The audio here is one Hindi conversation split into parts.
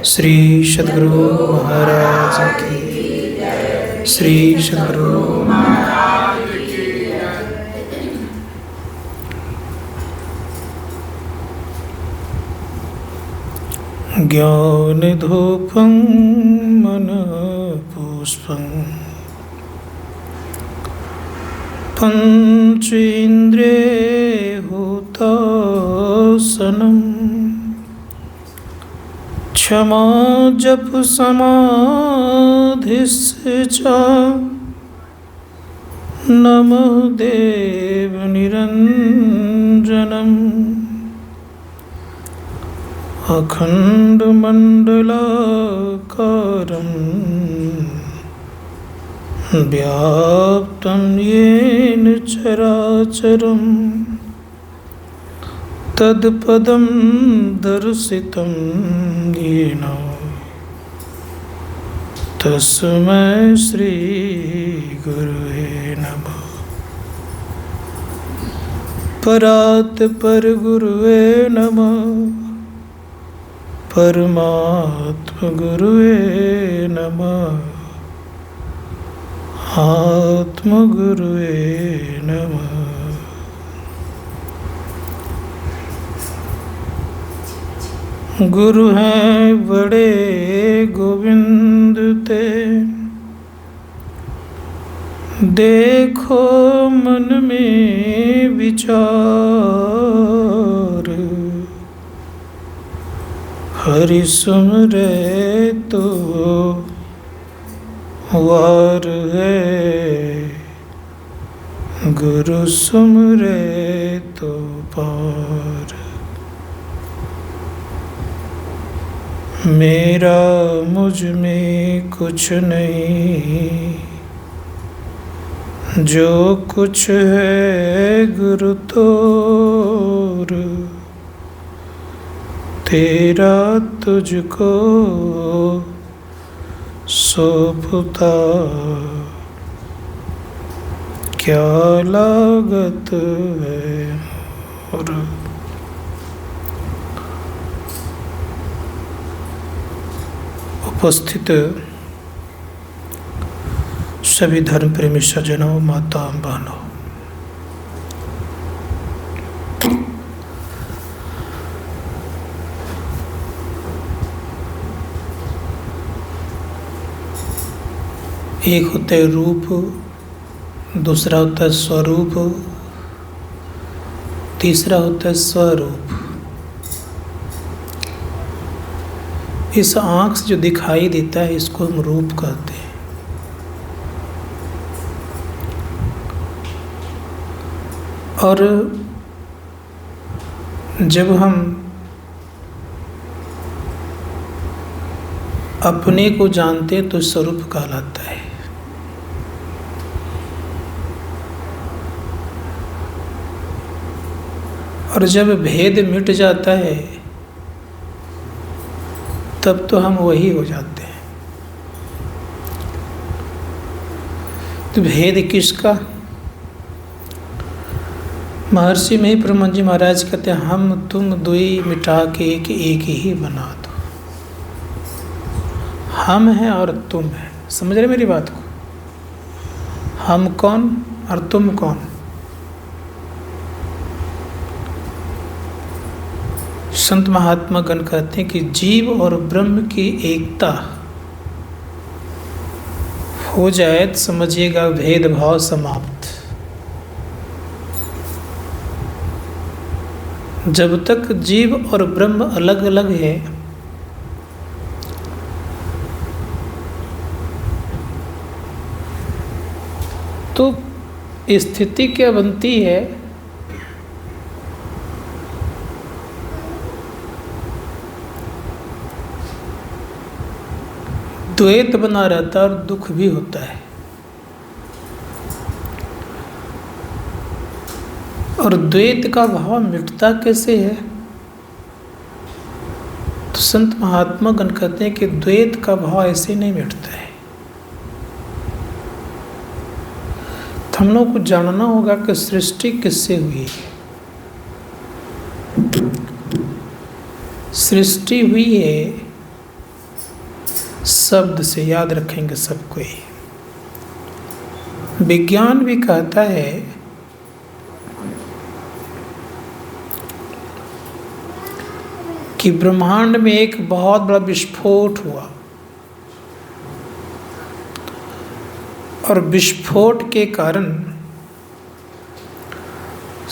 श्री सद्गुरु महाराज की। श्री सद्गुरु महाराज की। ज्ञान धूपं मन पुष्पं पंचेन्द्रिय हुतासनं क्षमा जप समाधिश्च नमः देव निरंजनम् अखंडमंडलाकारं व्याप्तं येन चराचरं तत्पदं दर्शितं येन तस्मै श्री गुरुवे नमः। परात् परगुरुवे नमः। परमात्म गुरुवे नमः। आत्म गुरुवे नमः। गुरु हैं बड़े गोविंद ते, देखो मन में विचार। हरि सुमरे तो वार है, गुरु सुमरे तो पार। मेरा मुझ में कुछ नहीं, जो कुछ है गुरु तोर। तेरा तुझको सौंपता क्या लागत है मोर। उपस्थित सभी धर्म प्रेमी सज्जनों, माता बहनों, एक होता है रूप, दूसरा होता है स्वरूप, तीसरा होता है स्वरूप। इस आँख से जो दिखाई देता है इसको हम रूप कहते हैं। और जब हम अपने को जानते हैं तो स्वरूप कहलाता है। और जब भेद मिट जाता है तब तो हम वही हो जाते हैं। तो भेद किसका? महर्षि में ब्रह्मा जी महाराज कहते हैं, हम तुम दुई मिटा के एक ही बना दो। हम हैं और तुम है। समझ रहे मेरी बात को? हम कौन और तुम कौन? संत महात्मा गण कहते हैं कि जीव और ब्रह्म की एकता हो जाए तो समझिएगा भेदभाव समाप्त। जब तक जीव और ब्रह्म अलग अलग है तो स्थिति क्या बनती है? द्वैत बना रहता है और दुख भी होता है। और द्वैत का भाव मिटता कैसे है? तो संत महात्मा गण कहते हैं कि द्वैत का भाव ऐसे नहीं मिटता है। तो हम लोग को जानना होगा कि सृष्टि किससे हुई है। सृष्टि हुई है शब्द से याद रखेंगे सबको ही। विज्ञान भी कहता है कि ब्रह्मांड में एक बहुत बड़ा विस्फोट हुआ और विस्फोट के कारण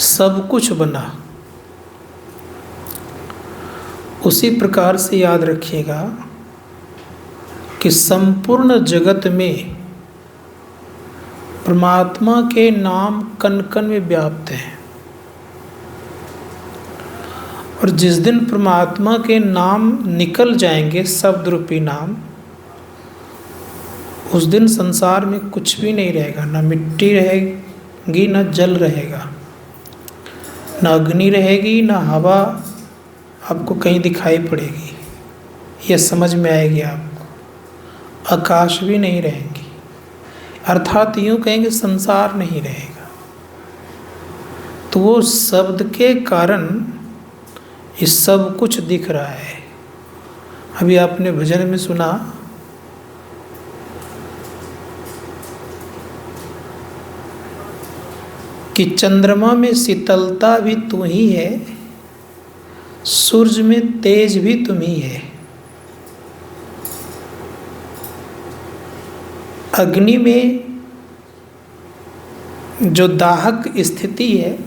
सब कुछ बना। उसी प्रकार से याद रखिएगा कि संपूर्ण जगत में परमात्मा के नाम कण कण में व्याप्त हैं और जिस दिन परमात्मा के नाम निकल जाएंगे, शब्द रूपी नाम, उस दिन संसार में कुछ भी नहीं रहेगा। ना मिट्टी रहेगी, ना जल रहेगा, ना अग्नि रहेगी, ना हवा आपको कहीं दिखाई पड़ेगी, यह समझ में आएगी आपको। आकाश भी नहीं रहेंगी, अर्थात यूँ कहेंगे संसार नहीं रहेगा। तो वो शब्द के कारण ये सब कुछ दिख रहा है। अभी आपने भजन में सुना कि चंद्रमा में शीतलता भी तू ही है, सूरज में तेज भी तुम ही है, अग्नि में जो दाहक स्थिति है,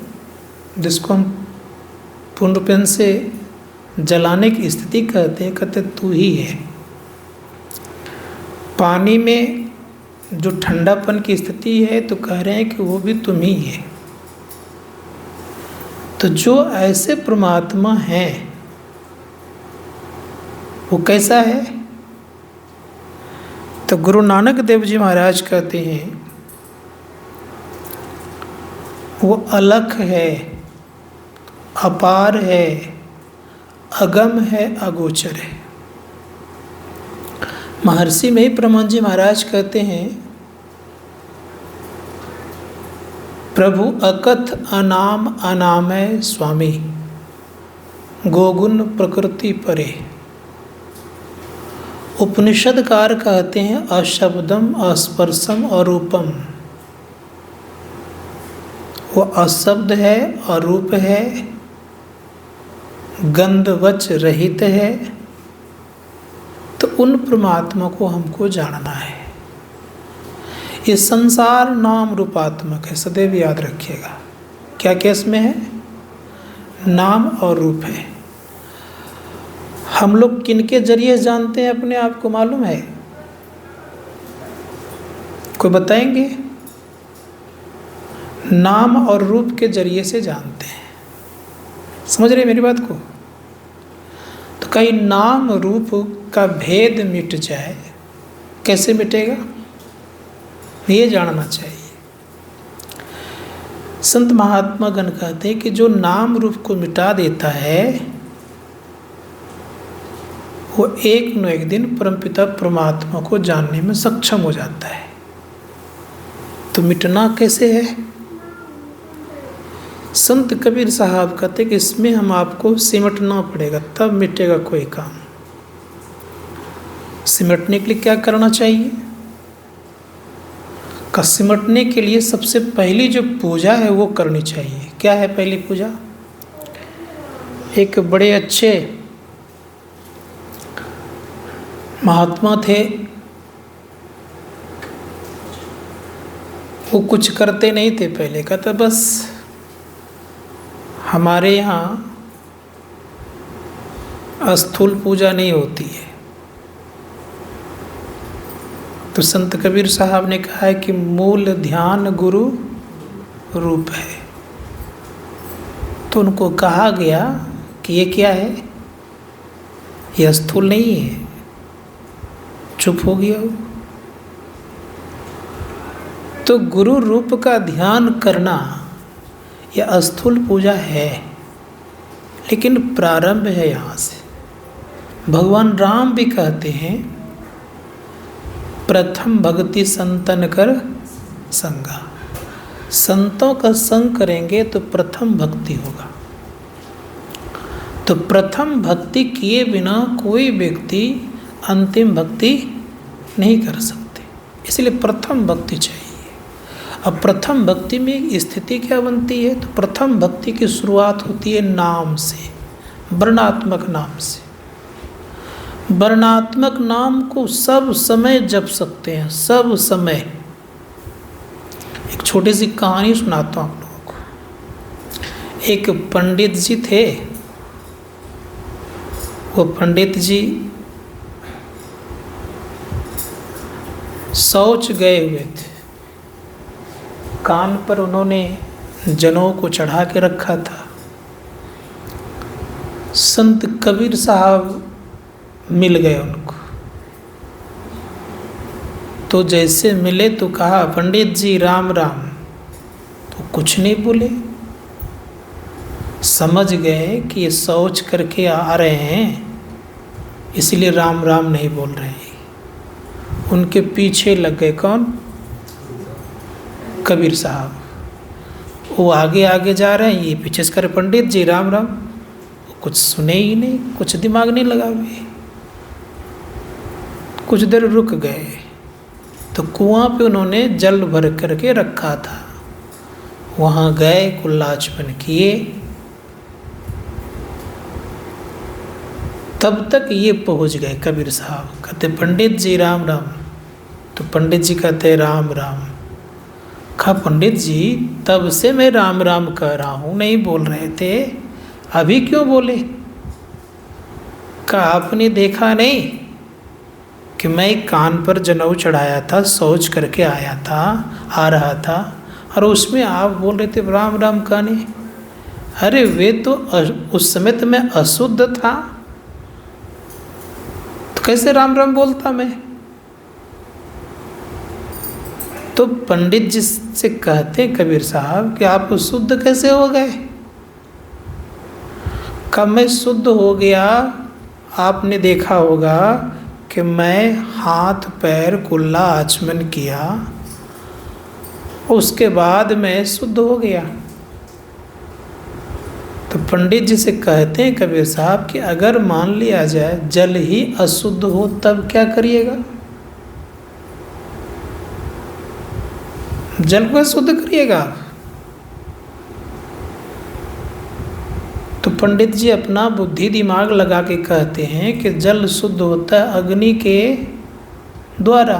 जिसको हम पूर्ण रूप से जलाने की स्थिति कहते तू ही है। पानी में जो ठंडापन की स्थिति है, तो कह रहे हैं कि वो भी तुम ही है। तो जो ऐसे परमात्मा हैं, वो कैसा है? तो गुरु नानक देव जी महाराज कहते हैं वो अलख है, अपार है, अगम है, अगोचर है। महर्षि में परमानंद जी महाराज कहते हैं प्रभु अकथ अनाम अनामय स्वामी, गोगुण प्रकृति परे। उपनिषदकार कहते हैं अशब्दम अस्पर्शम अरूपम। वो अशब्द है, अरूप है, गंधवच रहित है। तो उन परमात्मा को हमको जानना है। ये संसार नाम रूपात्मक है, सदैव याद रखिएगा। क्या क्या इसमें है? नाम और रूप है। हम लोग किनके जरिए जानते हैं अपने आप को, मालूम है? कोई बताएंगे? नाम और रूप के जरिए से जानते हैं। समझ रहे मेरी बात को? तो कहीं नाम रूप का भेद मिट जाए, कैसे मिटेगा? ये जानना चाहिए। संत महात्मा गण कहते हैं कि जो नाम रूप को मिटा देता है, वो एक न एक दिन परमपिता परमात्मा को जानने में सक्षम हो जाता है। तो मिटना कैसे है? संत कबीर साहब कहते कि इसमें हम आपको सिमटना पड़ेगा, तब मिटेगा कोई काम। सिमटने के लिए क्या करना चाहिए? सिमटने के लिए सबसे पहली जो पूजा है वो करनी चाहिए। क्या है पहली पूजा? एक बड़े अच्छे महात्मा थे, वो कुछ करते नहीं थे पहले। कहते बस हमारे यहाँ स्थूल पूजा नहीं होती है। तो संत कबीर साहब ने कहा है कि मूल ध्यान गुरु रूप है। तो उनको कहा गया कि ये क्या है? ये स्थूल नहीं है। चुप हो गया वो। तो गुरु रूप का ध्यान करना यह स्थूल पूजा है, लेकिन प्रारंभ है यहाँ से। भगवान राम भी कहते हैं प्रथम भक्ति संतन कर संगा। संतों का संग करेंगे तो प्रथम भक्ति होगा। तो प्रथम भक्ति किए बिना कोई व्यक्ति अंतिम भक्ति नहीं कर सकते। इसलिए प्रथम भक्ति चाहिए। अब प्रथम भक्ति में स्थिति क्या बनती है? तो प्रथम भक्ति की शुरुआत होती है नाम से, वर्णात्मक नाम से। वर्णात्मक नाम को सब समय जप सकते हैं, सब समय। एक छोटी सी कहानी सुनाता हूँ आप लोगों को। एक पंडित जी थे। वो पंडित जी शौच गए हुए थे। कान पर उन्होंने जनों को चढ़ा के रखा था। संत कबीर साहब मिल गए उनको। तो जैसे मिले तो कहा, पंडित जी राम राम। तो कुछ नहीं बोले, समझ गए कि ये शौच करके आ रहे हैं, इसलिए राम राम नहीं बोल रहे हैं। उनके पीछे लग गए। कौन? कबीर साहब। वो आगे आगे जा रहे हैं, ये पीछे से करे पंडित जी राम राम। कुछ सुने ही नहीं, कुछ दिमाग नहीं लगा हुए। कुछ देर रुक गए तो कुआं पे उन्होंने जल भर करके रखा था। वहाँ गए, कुल्लाचपन किए। तब तक ये पहुँच गए कबीर साहब। कहते पंडित जी राम राम। तो पंडित जी कहते राम राम। कहा पंडित जी तब से मैं राम राम कह रहा हूँ, नहीं बोल रहे थे, अभी क्यों बोले? कहा आपने देखा नहीं कि मैं कान पर जनेऊ चढ़ाया था, शौच करके आया था, आ रहा था, और उसमें आप बोल रहे थे राम राम कहने। अरे वे तो उस समय तो मैं अशुद्ध था, तो कैसे राम राम बोलता मैं? तो पंडित जी से कहते कबीर साहब कि आप शुद्ध कैसे हो गए? कब मैं शुद्ध हो गया, आपने देखा होगा कि मैं हाथ पैर कुल्ला आचमन किया, उसके बाद मैं शुद्ध हो गया। तो पंडित जी से कहते हैं कबीर साहब कि अगर मान लिया जाए जल ही अशुद्ध हो तब क्या करिएगा? जल को शुद्ध करिएगा। तो पंडित जी अपना बुद्धि दिमाग लगा के कहते हैं कि जल शुद्ध होता है अग्नि के द्वारा।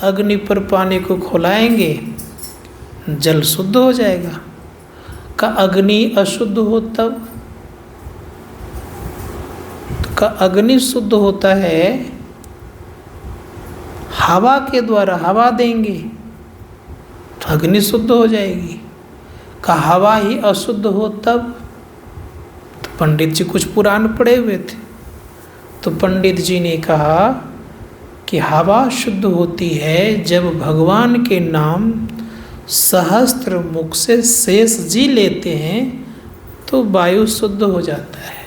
अग्नि पर पानी को खौलाएंगे, जल शुद्ध हो जाएगा। का अग्नि अशुद्ध हो तब? तो का अग्नि शुद्ध होता है हवा के द्वारा। हवा देंगे तो अग्नि शुद्ध हो जाएगी। का हवा ही अशुद्ध हो तब? तो पंडित जी कुछ पुराण पढ़े हुए थे। तो पंडित जी ने कहा कि हवा शुद्ध होती है जब भगवान के नाम सहस्त्र मुख से शेष जी लेते हैं तो वायु शुद्ध हो जाता है।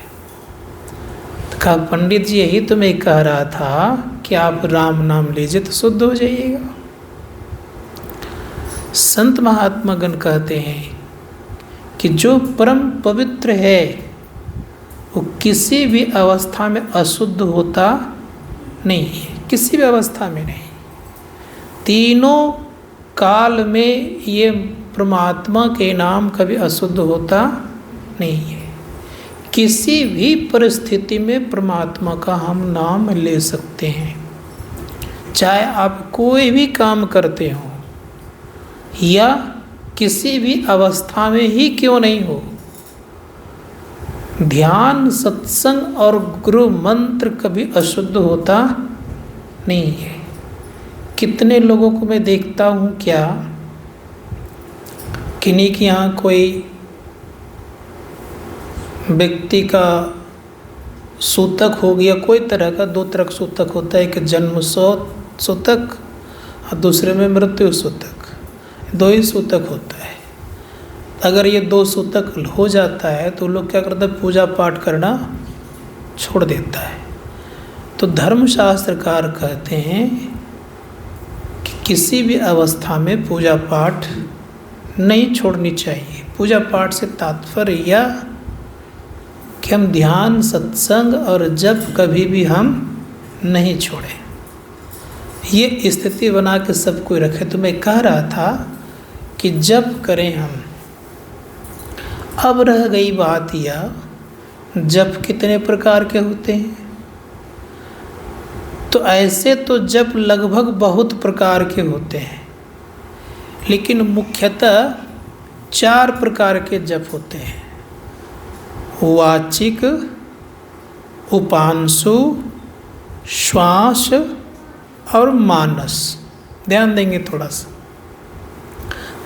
तो कहा पंडित जी यही तो मैं कह रहा था कि आप राम नाम लीजिए तो शुद्ध हो जाइएगा। संत महात्मा गण कहते हैं कि जो परम पवित्र है वो किसी भी अवस्था में अशुद्ध होता नहीं है, किसी भी अवस्था में नहीं। तीनों काल में ये परमात्मा के नाम कभी अशुद्ध होता नहीं है। किसी भी परिस्थिति में परमात्मा का हम नाम ले सकते हैं, चाहे आप कोई भी काम करते हो या किसी भी अवस्था में ही क्यों नहीं हो। ध्यान, सत्संग और गुरु मंत्र कभी अशुद्ध होता नहीं है। कितने लोगों को मैं देखता हूँ क्या, किन्हीं के यहाँ कोई व्यक्ति का सूतक हो गया, कोई तरह का, दो तरह का सूतक होता है, एक जन्म सूतक और दूसरे में मृत्यु सूतक। दो ही सूतक होता है। अगर ये दो सूतक हो जाता है तो लोग क्या करते हैं, पूजा पाठ करना छोड़ देता है। तो धर्मशास्त्रकार कहते हैं कि किसी भी अवस्था में पूजा पाठ नहीं छोड़नी चाहिए। पूजा पाठ से तात्पर्य यह कि हम ध्यान, सत्संग और जप कभी भी हम नहीं छोड़ें। ये स्थिति बना के सब कोई रखे। तो मैं कह रहा था कि जप करें हम। अब रह गई बात यह, जप कितने प्रकार के होते हैं। तो ऐसे तो जप लगभग बहुत प्रकार के होते हैं, लेकिन मुख्यतः 4 प्रकार के जप होते हैं। वाचिक, उपांशु, श्वास और मानस। ध्यान देंगे थोड़ा सा।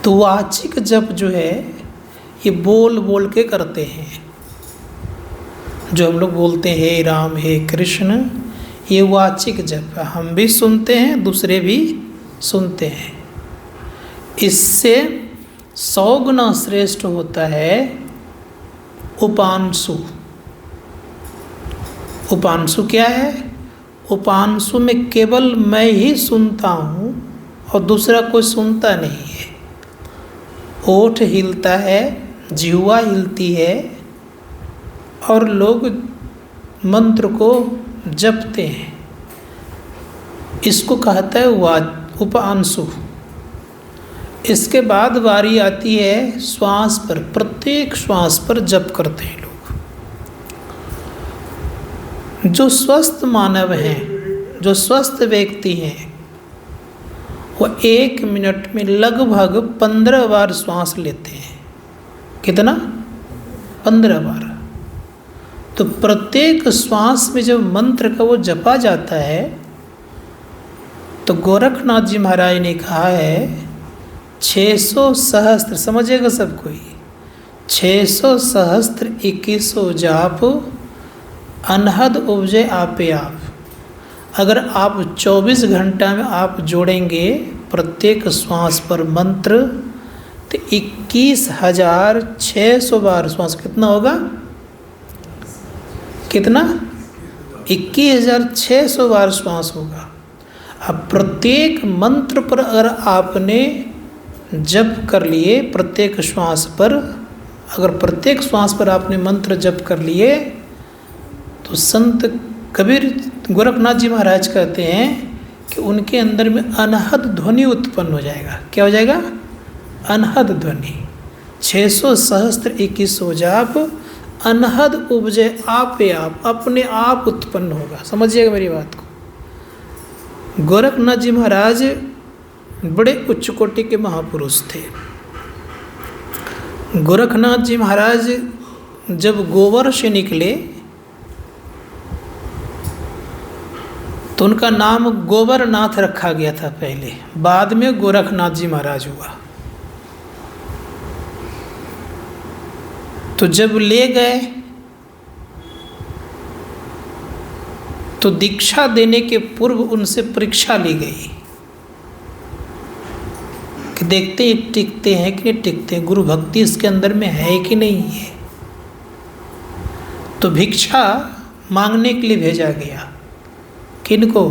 तो वाचिक जप जो है ये बोल बोल के करते हैं। जो हम लोग बोलते हैं हे राम हे कृष्ण, ये वाचिक जप है। हम भी सुनते हैं, दूसरे भी सुनते हैं। इससे 100 गुना श्रेष्ठ होता है उपांशु। उपांशु क्या है? उपांशु में केवल मैं ही सुनता हूँ और दूसरा कोई सुनता नहीं है। ओठ हिलता है, जिह्वा हिलती है और लोग मंत्र को जपते हैं। इसको कहता है उपांशु। इसके बाद बारी आती है श्वास पर। प्रत्येक श्वास पर जप करते हैं लोग। जो स्वस्थ मानव हैं, जो स्वस्थ व्यक्ति हैं, वो 1 मिनट में लगभग 15 बार श्वास लेते हैं। कितना? 15 बार। तो प्रत्येक श्वास में जब मंत्र का वो जपा जाता है, तो गोरखनाथ जी महाराज ने कहा है 600 सहस्त्र, समझेगा सब कोई, 600 सहस्त्र 2100 जाप अनहद उपजे आपे आप। अगर आप 24 घंटा में आप जोड़ेंगे प्रत्येक श्वास पर मंत्र, तो 21,600 बार श्वास। कितना होगा? कितना? 21,600 बार श्वास होगा। अब प्रत्येक मंत्र पर अगर आपने जप कर लिए, प्रत्येक श्वास पर अगर प्रत्येक श्वास पर आपने मंत्र जप कर लिए, तो संत कबीर गोरखनाथ जी महाराज कहते हैं कि उनके अंदर में अनहद ध्वनि उत्पन्न हो जाएगा। क्या हो जाएगा? अनहद ध्वनि। 600 सहस्त्र 2100 जाप अनहद उपजे आपे आप, अपने आप उत्पन्न होगा। समझिएगा मेरी बात को। गोरखनाथ जी महाराज बड़े उच्च कोटि के महापुरुष थे। गोरखनाथ जी महाराज जब गोबर से निकले तो उनका नाम गोबरनाथ रखा गया था पहले, बाद में गोरखनाथ जी महाराज हुआ। तो जब ले गए तो दीक्षा देने के पूर्व उनसे परीक्षा ली गई कि देखते हैं टिकते हैं कि नहीं टिकते, गुरु भक्ति इसके अंदर में है कि नहीं है। तो भिक्षा मांगने के लिए भेजा गया। किनको?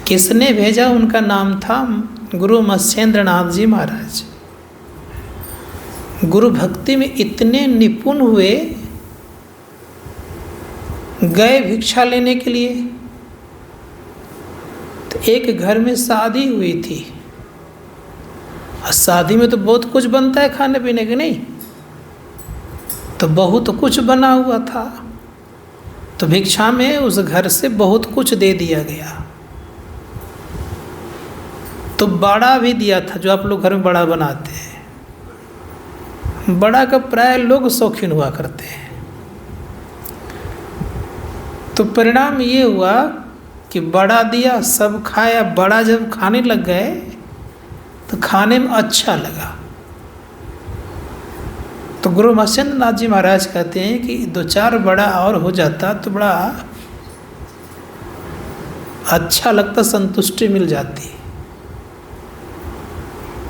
किसने भेजा? उनका नाम था गुरु मत्स्येंद्र नाथ जी महाराज। गुरु भक्ति में इतने निपुण हुए, गए भिक्षा लेने के लिए। तो एक घर में शादी हुई थी, और शादी में तो बहुत कुछ बनता है खाने पीने के, नहीं? तो बहुत कुछ बना हुआ था। तो भिक्षा में उस घर से बहुत कुछ दे दिया गया। तो बड़ा भी दिया था, जो आप लोग घर में बड़ा बनाते हैं। बड़ा का प्राय लोग शौकीन हुआ करते हैं। तो परिणाम ये हुआ कि बड़ा दिया, सब खाया। बड़ा जब खाने लग गए तो खाने में अच्छा लगा। तो गुरु मत्स्येंद्र नाथ जी महाराज कहते हैं कि 2-4 बड़ा और हो जाता तो बड़ा अच्छा लगता, संतुष्टि मिल जाती।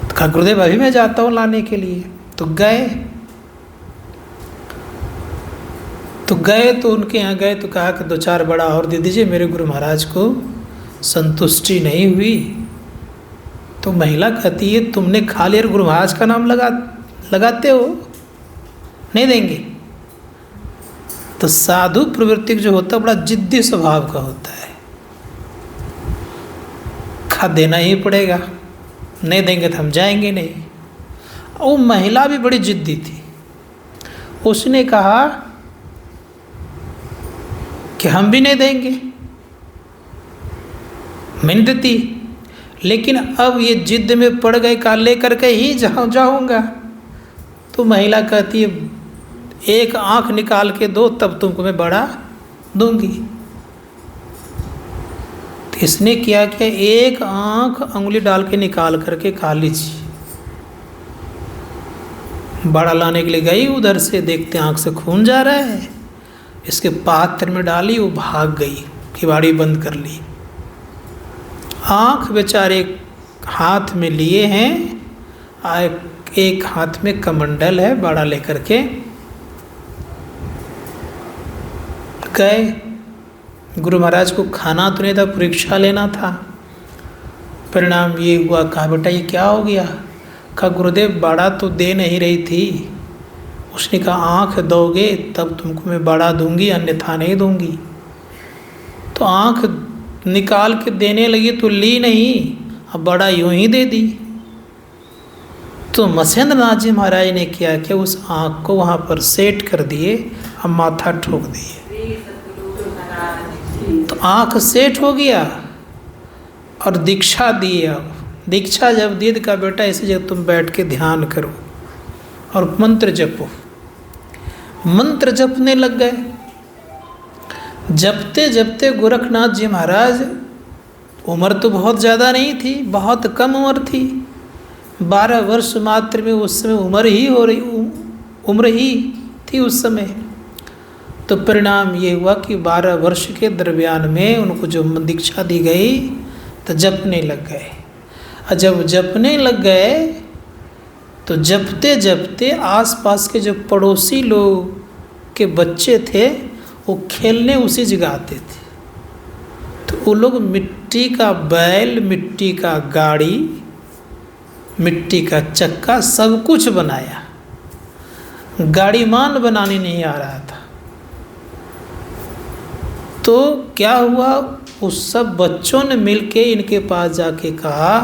तो कहा गुरुदेव अभी मैं जाता हूँ लाने के लिए। तो गए तो उनके यहाँ गए तो कहा कि 2-4 बड़ा और दे दीजिए, मेरे गुरु महाराज को संतुष्टि नहीं हुई। तो महिला कहती है तुमने खा लिया, गुरु महाराज का नाम लगाते हो, नहीं देंगे। तो साधु प्रवृत्ति जो होता है बड़ा जिद्दी स्वभाव का होता है। कहा देना ही पड़ेगा, नहीं देंगे तो हम जाएंगे नहीं। वो महिला भी बड़ी जिद्दी थी, उसने कहा कि हम भी नहीं देंगे, मैं नहीं देती। लेकिन अब ये जिद में पड़ गए, कहा लेकर के ही जाऊंगा। तो महिला कहती है एक आंख निकाल के दो तब तुमको मैं बड़ा दूंगी। तो इसने क्या किया, एक आंख अंगुली डाल के निकाल करके खा लीजिए। बड़ा लाने के लिए गई, उधर से देखते आंख से खून जा रहा है, इसके पात्र में डाली, वो भाग गई, किवाड़ी बंद कर ली। आंख बेचारे हाथ में लिए हैं, एक हाथ में कमंडल है, बड़ा लेकर के गए। गुरु महाराज को खाना तो नहीं था, परीक्षा लेना था। परिणाम ये हुआ, कहा बेटा ये क्या हो गया? कहा गुरुदेव बड़ा तो दे नहीं रही थी। उसने कहा आँख दोगे तब तुमको मैं बड़ा दूंगी, अन्यथा नहीं दूंगी। तो आँख निकाल के देने लगी तो ली नहीं, अब बड़ा यूं ही दे दी। तो मत्स्येंद्र नाथ जी महाराज ने क्या कि उस आँख को वहाँ पर सेट कर दिए, अब माथा ठोक दिए। तो आँख सेट हो गया और दीक्षा दी। अब दीक्षा जब दी तो कहा बेटा इसी जगह तुम बैठ के ध्यान करो और मंत्र जपो। मंत्र जपने लग गए। जपते जपते गोरखनाथ जी महाराज, उम्र तो बहुत ज़्यादा नहीं थी, बहुत कम उम्र थी, 12 वर्ष मात्र में उस समय उम्र ही थी उस समय। तो परिणाम ये हुआ कि 12 वर्ष के दरमियान में उनको जो दीक्षा दी गई तो जपने लग गए। और जब जपने लग गए तो जपते जपते आसपास के जो पड़ोसी लोग के बच्चे थे वो खेलने उसी जगह आते थे। तो वो लोग मिट्टी का बैल, मिट्टी का गाड़ी, मिट्टी का चक्का सब कुछ बनाया, गाड़ीमान बनाने नहीं आ रहा था। तो क्या हुआ, उस सब बच्चों ने मिलके इनके पास जाके कहा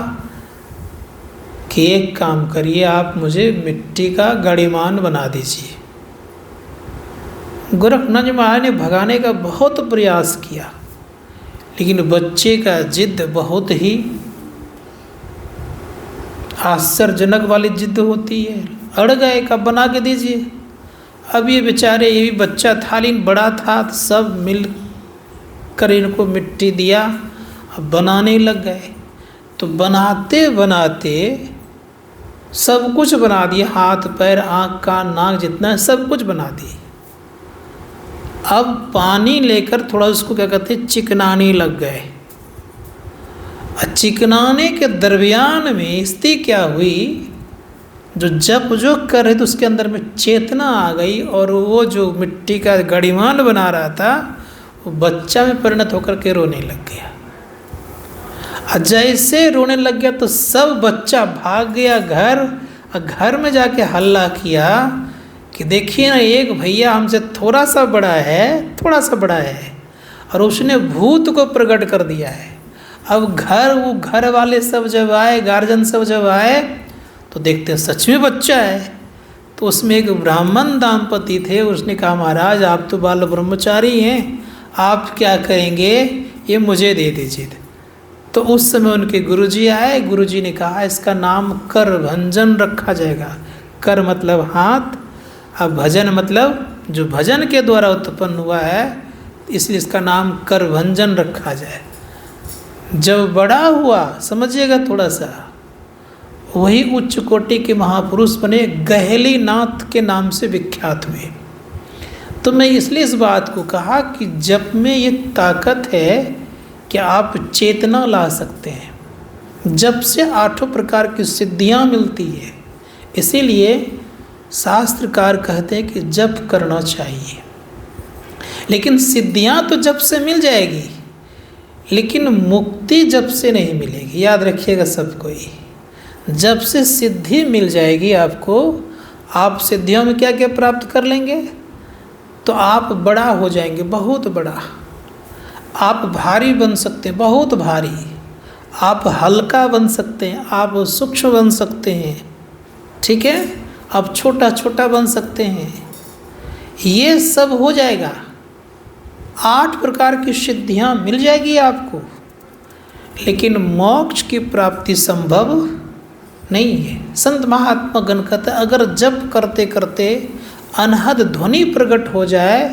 कि एक काम करिए, आप मुझे मिट्टी का गाड़ीमान बना दीजिए। गोरखनाथ जी महाराज ने भगाने का बहुत प्रयास किया, लेकिन बच्चे का जिद बहुत ही आश्चर्यजनक वाली जिद होती है। अड़ गए, कब बना के दीजिए। अब ये बेचारे, ये भी बच्चा था लेकिन बड़ा था, तो सब मिल कर इनको मिट्टी दिया, अब बनाने लग गए। तो बनाते बनाते सब कुछ बना दिया, हाथ पैर आँख कान नाक जितना सब कुछ बना दिए। अब पानी लेकर थोड़ा उसको क्या कहते हैं चिकनाने लग गए। चिकनाने के दरमियान में स्थिति क्या हुई, जो जप जो कर रहे थे उसके अंदर में चेतना आ गई और वो जो मिट्टी का गड़ीमान बना रहा था वो बच्चा में परिणत होकर के रोने लग गया। और जैसे रोने लग गया तो सब बच्चा भाग गया घर, और घर में जाके हल्ला किया कि देखिए ना, एक भैया हमसे थोड़ा सा बड़ा है और उसने भूत को प्रकट कर दिया है। अब वो घर वाले सब जब आए, गार्जियन सब जब आए तो देखते सच में बच्चा है। तो उसमें एक ब्राह्मण दाम्पति थे, उसने कहा महाराज आप तो बाल ब्रह्मचारी हैं, आप क्या करेंगे, ये मुझे दे दीजिए। तो उस समय उनके गुरुजी आए, गुरुजी ने कहा इसका नाम कर भंजन रखा जाएगा। कर मतलब हाथ, अब भजन मतलब जो भजन के द्वारा उत्पन्न हुआ है, इसलिए इसका नाम कर भंजन रखा जाए। जब बड़ा हुआ, समझिएगा थोड़ा सा, वही उच्च कोटि के महापुरुष बने, गहली नाथ के नाम से विख्यात हुए। तो मैं इसलिए इस बात को कहा कि जप में ये ताकत है कि आप चेतना ला सकते हैं। जप से 8 प्रकार की सिद्धियां मिलती है। इसीलिए शास्त्रकार कहते हैं कि जप करना चाहिए। लेकिन सिद्धियां तो जप से मिल जाएगी, लेकिन मुक्ति जप से नहीं मिलेगी। याद रखिएगा सब कोई, जब से सिद्धि मिल जाएगी आपको, आप सिद्धियों में क्या क्या प्राप्त कर लेंगे, तो आप बड़ा हो जाएंगे, बहुत बड़ा। आप भारी बन सकते हैं, बहुत भारी। आप हल्का बन सकते हैं, आप सूक्ष्म बन सकते हैं, ठीक है, आप छोटा छोटा बन सकते हैं, ये सब हो जाएगा। 8 प्रकार की सिद्धियां मिल जाएगी आपको, लेकिन मोक्ष की प्राप्ति संभव नहीं है। संत महात्मा गण कहते अगर जप करते करते अनहद ध्वनि प्रकट हो जाए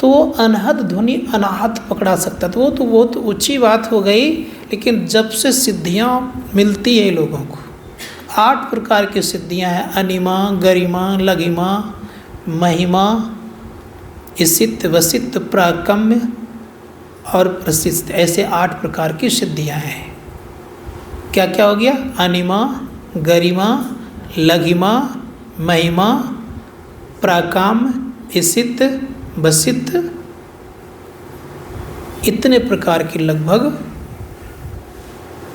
तो अनहद ध्वनि अनाहत पकड़ा सकता, तो वो तो बहुत ऊंची बात हो गई। लेकिन जब से सिद्धियां मिलती है लोगों को, 8 प्रकार की सिद्धियां हैं, अनिमा, गरिमा, लघिमा, महिमा, इसित, वसित, प्राकम्य और प्रसिद्ध, ऐसे 8 प्रकार की सिद्धियां हैं। क्या क्या हो गया? अनिमा, गरिमा, लघिमा, महिमा, प्राकाम्य, इसित, वसित, इतने प्रकार की लगभग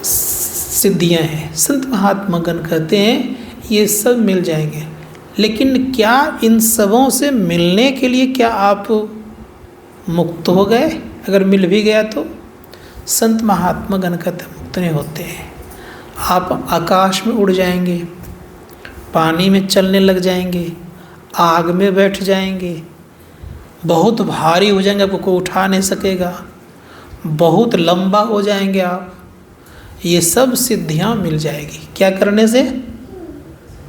सिद्धियां हैं। संत महात्मा गण कहते हैं ये सब मिल जाएंगे, लेकिन क्या इन सबों से मिलने के लिए क्या आप मुक्त हो गए? अगर मिल भी गया तो संत महात्मा गण कहते मुक्त नहीं होते हैं। आप आकाश में उड़ जाएंगे, पानी में चलने लग जाएंगे, आग में बैठ जाएंगे, बहुत भारी हो जाएंगे, आपको कोई उठा नहीं सकेगा, बहुत लंबा हो जाएंगे आप। ये सब सिद्धियां मिल जाएगी क्या करने से?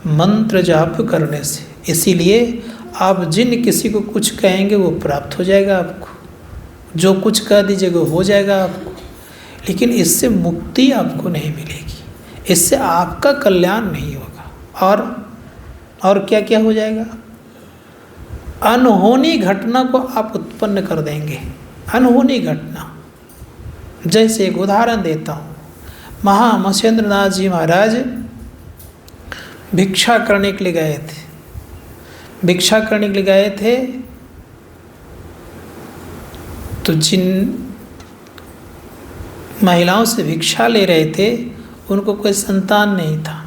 मंत्र जाप करने से। इसीलिए आप जिन किसी को कुछ कहेंगे वो प्राप्त हो जाएगा आपको, जो कुछ कह दीजिएगा हो जाएगा आपको, लेकिन इससे मुक्ति आपको नहीं मिलेगी, इससे आपका कल्याण नहीं होगा। और क्या क्या हो जाएगा? अनहोनी घटना को आप उत्पन्न कर देंगे। अनहोनी घटना, जैसे एक उदाहरण देता हूँ। महेंद्र नाथ जी महाराज भिक्षा करने के लिए गए थे। भिक्षा करने के लिए गए थे तो जिन महिलाओं से भिक्षा ले रहे थे उनको कोई संतान नहीं था।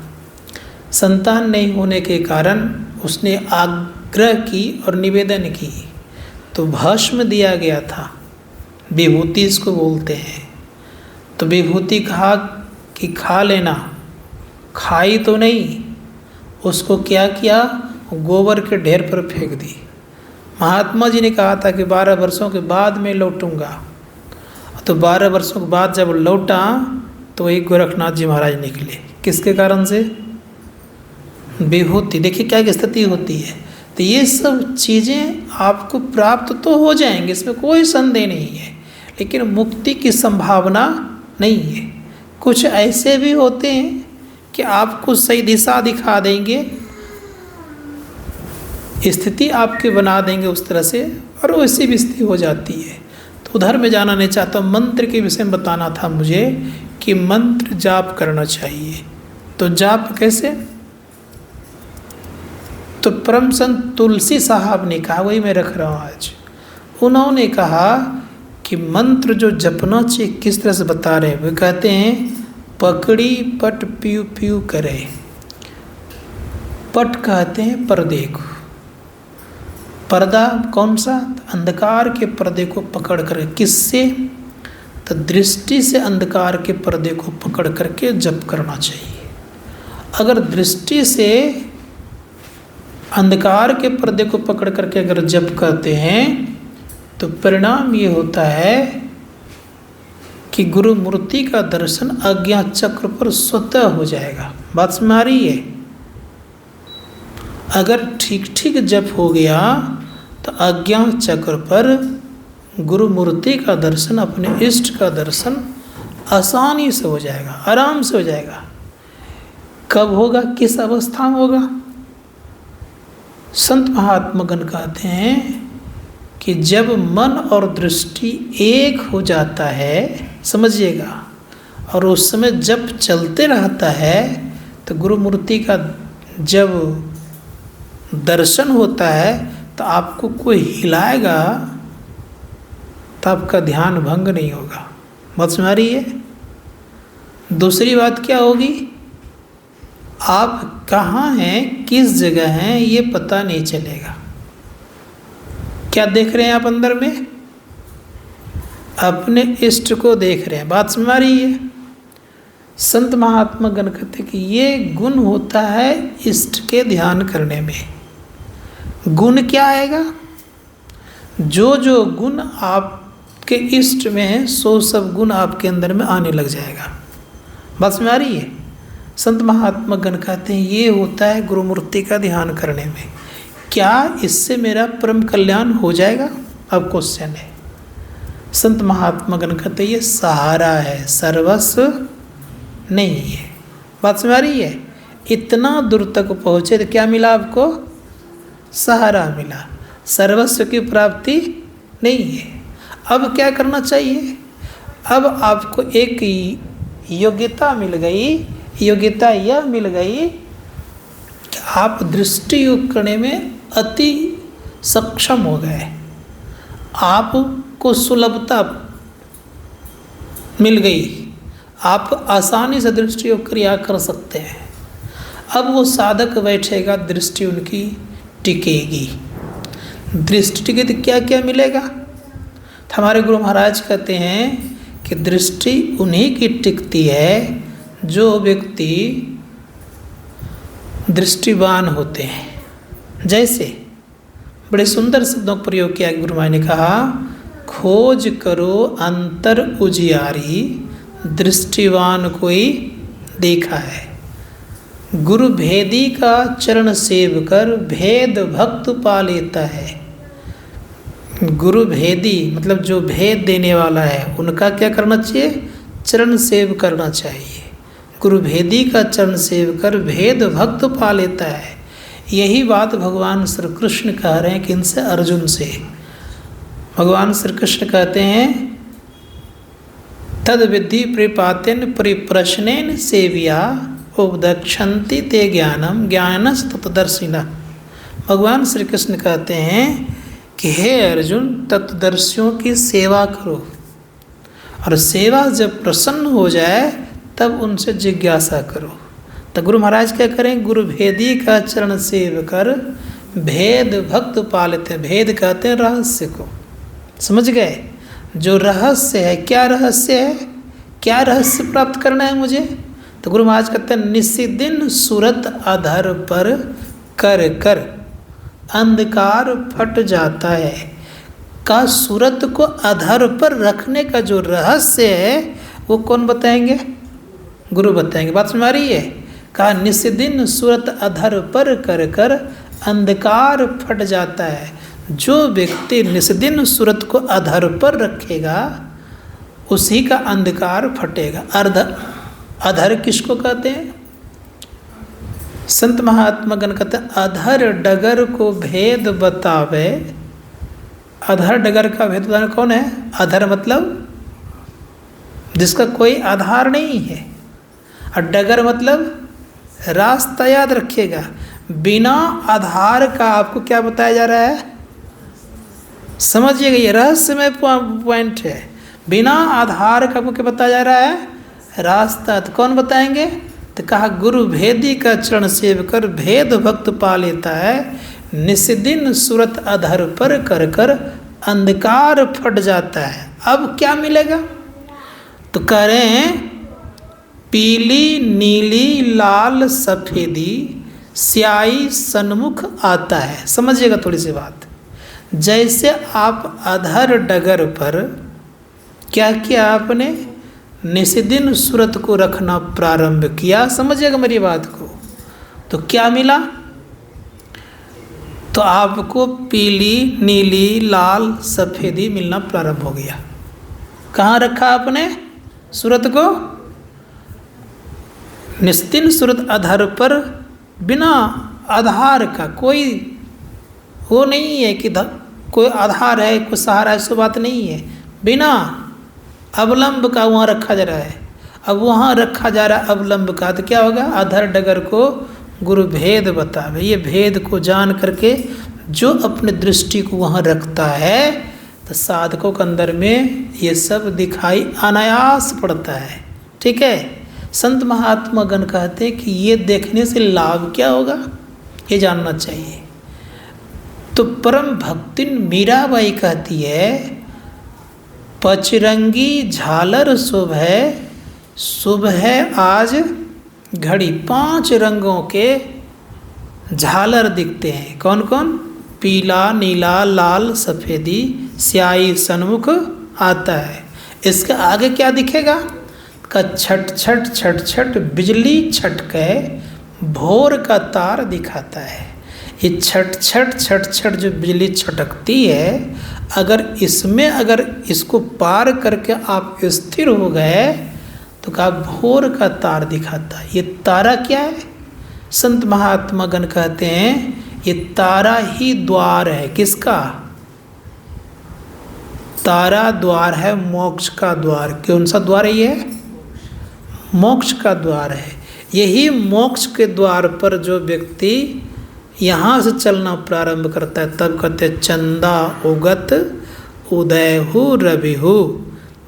संतान नहीं होने के कारण उसने आग्रह की और निवेदन की, तो भस्म दिया गया था, विभूति इसको बोलते हैं। तो विभूति कहा कि खा लेना, खाई तो नहीं, उसको क्या किया? गोबर के ढेर पर फेंक दी। महात्मा जी ने कहा था कि 12 वर्षों के बाद मैं लौटूंगा, तो 12 वर्षों के बाद जब लौटा तो वही गोरखनाथ जी महाराज निकले। किसके कारण से? विभूति। देखिए क्या स्थिति होती है। तो ये सब चीज़ें आपको प्राप्त तो हो जाएंगे, इसमें कोई संदेह नहीं है, लेकिन मुक्ति की संभावना नहीं है। कुछ ऐसे भी होते हैं कि आपको सही दिशा दिखा देंगे, स्थिति आपके बना देंगे उस तरह से, और वैसी भी स्थिति हो जाती है। तो उधर में जाना नहीं चाहता। मंत्र के विषय में बताना था मुझे कि मंत्र जाप करना चाहिए। तो जाप कैसे? तो परम संत तुलसी साहब ने कहा, वही मैं रख रहा हूँ आज, उन्होंने कहा कि मंत्र जो जपना चाहिए किस तरह से बता रहे हैं। वे कहते हैं पकड़ी पट प्यू प्यू करे। पट कहते हैं पर्दे को, पर्दा कौन सा? अंधकार के पर्दे को पकड़ कर, किससे? तो दृष्टि से अंधकार के पर्दे को पकड़ करके जप करना चाहिए। अगर दृष्टि से अंधकार के पर्दे को पकड़ करके अगर जप करते हैं तो परिणाम ये होता है कि गुरु मूर्ति का दर्शन आज्ञा चक्र पर स्वतः हो जाएगा। बात समझ आ रही है? अगर ठीक ठीक जप हो गया तो आज्ञा चक्र पर गुरु मूर्ति का दर्शन, अपने इष्ट का दर्शन आसानी से हो जाएगा, आराम से हो जाएगा। कब होगा? किस अवस्था में होगा? संत महात्मा गण कहते हैं कि जब मन और दृष्टि एक हो जाता है, समझिएगा, और उस समय जब चलते रहता है तो गुरु मूर्ति का जब दर्शन होता है तो आपको कोई हिलाएगा तो आपका ध्यान भंग नहीं होगा। बात समझ आ रही है? दूसरी बात क्या होगी? आप कहाँ हैं, किस जगह हैं, ये पता नहीं चलेगा। क्या देख रहे हैं आप अंदर में? अपने इष्ट को देख रहे हैं। बात समझ आ रही है? संत महात्मा गण कहते कि ये गुण होता है इष्ट के ध्यान करने में। गुण क्या आएगा? जो जो गुण आपके इष्ट में है सो सब गुण आपके अंदर में आने लग जाएगा। बात समझ आ रही है? संत महात्मा गण कहते हैं ये होता है गुरुमूर्ति का ध्यान करने में। क्या इससे मेरा परम कल्याण हो जाएगा? अब क्वेश्चन है। संत महात्मा गण कहते हैं ये सहारा है, सर्वस्व नहीं है। बात समझ आ रही है? इतना दूर तक पहुँचे तो क्या मिला आपको? सहारा मिला, सर्वस्व की प्राप्ति नहीं है। अब क्या करना चाहिए? अब आपको एक योग्यता मिल गई। योग्यता यह मिल गई कि आप दृष्टि योग करने में अति सक्षम हो गए। आपको सुलभता मिल गई, आप आसानी से दृष्टि योग क्रिया कर सकते हैं। अब वो साधक बैठेगा, दृष्टि उनकी टिकेगी। दृष्टि टिके तो क्या क्या मिलेगा? तो हमारे गुरु महाराज कहते हैं कि दृष्टि उन्हीं की टिकती है जो व्यक्ति दृष्टिवान होते हैं। जैसे बड़े सुंदर शब्दों का प्रयोग किया गुरु महाराज ने कहा, खोज करो अंतर उजियारी, दृष्टिवान कोई देखा है। गुरु भेदी का चरण सेव कर, भेद भक्त पा लेता है। गुरु भेदी मतलब जो भेद देने वाला है उनका क्या करना चाहिए? चरण सेव करना चाहिए। गुरु भेदी का चरण सेव कर, भेद भक्त पा लेता है। यही बात भगवान श्री कृष्ण कह रहे हैं कि इनसे अर्जुन से। भगवान श्री कृष्ण कहते हैं तद विद्धि प्रिपातेन परिप्रश्नेन सेविया उपदक्षन्ति ते ज्ञानम ज्ञानस तत्दर्शिनः। भगवान श्री कृष्ण कहते हैं कि हे अर्जुन, तत्दर्शियों की सेवा करो और सेवा जब प्रसन्न हो जाए तब उनसे जिज्ञासा करो। तो गुरु महाराज क्या करें? गुरु भेदी का चरण सेव कर, भेद भक्त पा लेते हैं। भेद कहते हैं रहस्य को, समझ गए? जो रहस्य है, क्या रहस्य है? क्या रहस्य प्राप्त करना है मुझे? तो गुरु महाराज कहते हैं निस्सिदिन सूरत आधार पर कर कर अंधकार फट जाता है। का सूरत को आधार पर रखने का जो रहस्य है वो कौन बताएंगे? गुरु बताएंगे। बात समझ आ रही है? कहा निस्दिन सूरत आधार पर कर कर अंधकार फट जाता है। जो व्यक्ति निस्दिन सूरत को आधार पर रखेगा उसी का अंधकार फटेगा। अधर किसको कहते हैं? संत महात्मा गण कहते हैं अधर डगर को भेद बतावे। अधर डगर का भेद बताने कौन है? अधर मतलब जिसका कोई आधार नहीं है, और डगर मतलब रास्ता। याद रखिएगा, बिना आधार का आपको क्या बताया जा रहा है? समझिएगा, ये रहस्यमय पॉइंट है। बिना आधार का आपको क्या बताया जा रहा है? रास्ता। तो कौन बताएंगे? तो कहा गुरु भेदी का चरण सेव कर, भेद भक्त पा लेता है। निस्दिन सूरत आधार पर कर कर अंधकार फट जाता है। अब क्या मिलेगा? तो कह रहे हैं पीली नीली लाल सफेदी स्याही सन्मुख आता है। समझिएगा थोड़ी सी बात। जैसे आप अधर डगर पर क्या किया? आपने निस्दिन सूरत को रखना प्रारंभ किया। समझिएगा मेरी बात को। तो क्या मिला? तो आपको पीली नीली लाल सफेदी मिलना प्रारंभ हो गया। कहाँ रखा आपने सूरत को? निस्दिन सूरत आधार पर, बिना आधार का। कोई वो नहीं है कि कोई आधार है, कोई सहारा है, ऐसी बात नहीं है। बिना अवलंब का वहाँ रखा जा रहा है। अब वहाँ रखा जा रहा है अवलंब का, तो क्या होगा? आधार डगर को गुरु भेद बतावे। ये भेद को जान करके जो अपने दृष्टि को वहाँ रखता है तो साधकों के अंदर में ये सब दिखाई अनायास पड़ता है। ठीक है? संत महात्मा गण कहते हैं कि ये देखने से लाभ क्या होगा, ये जानना चाहिए। तो परम भक्तिन मीराबाई कहती है पचरंगी झालर शोभे शुभ है आज घड़ी। 5 रंगों के झालर दिखते हैं। कौन कौन? पीला, नीला, लाल, सफ़ेदी, स्याही सन्मुख आता है। इसके आगे क्या दिखेगा? का छट छट छट छट बिजली छटके भोर का तार दिखाता है। ये छट छट छट छट जो बिजली छटकती है, अगर इसको पार करके आप स्थिर हो गए तो का भोर का तार दिखाता है। ये तारा क्या है? संत महात्मा गण कहते हैं ये तारा ही द्वार है। किसका? तारा द्वार है, मोक्ष का द्वार। कौन सा द्वार है ये? मोक्ष का द्वार है। यही मोक्ष के द्वार पर जो व्यक्ति यहाँ से चलना प्रारंभ करता है, तब कहते चंदा उगत उदय हो रवि हो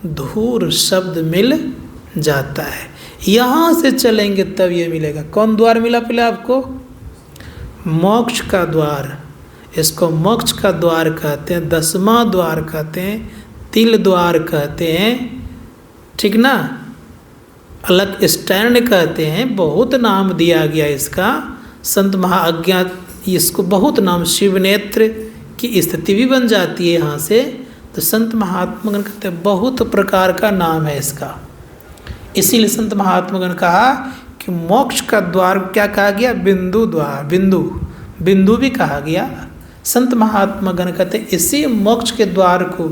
धूर शब्द मिल जाता है। यहाँ से चलेंगे तब ये मिलेगा। कौन द्वार मिला पहले आपको? मोक्ष का द्वार। इसको मोक्ष का द्वार कहते हैं, 10वां द्वार कहते हैं, तिल द्वार कहते हैं, ठीक ना, अलग स्टैंड कहते हैं। बहुत नाम दिया गया इसका। संत महाअज्ञात इसको बहुत नाम, शिव नेत्र की स्थिति भी बन जाती है यहाँ से। तो संत महात्मागण कहते हैं बहुत प्रकार का नाम है इसका। इसीलिए संत महात्मागण कहा कि मोक्ष का द्वार क्या कहा गया? बिंदु द्वार। बिंदु भी कहा गया। संत महात्मागण कहते हैं इसी मोक्ष के द्वार को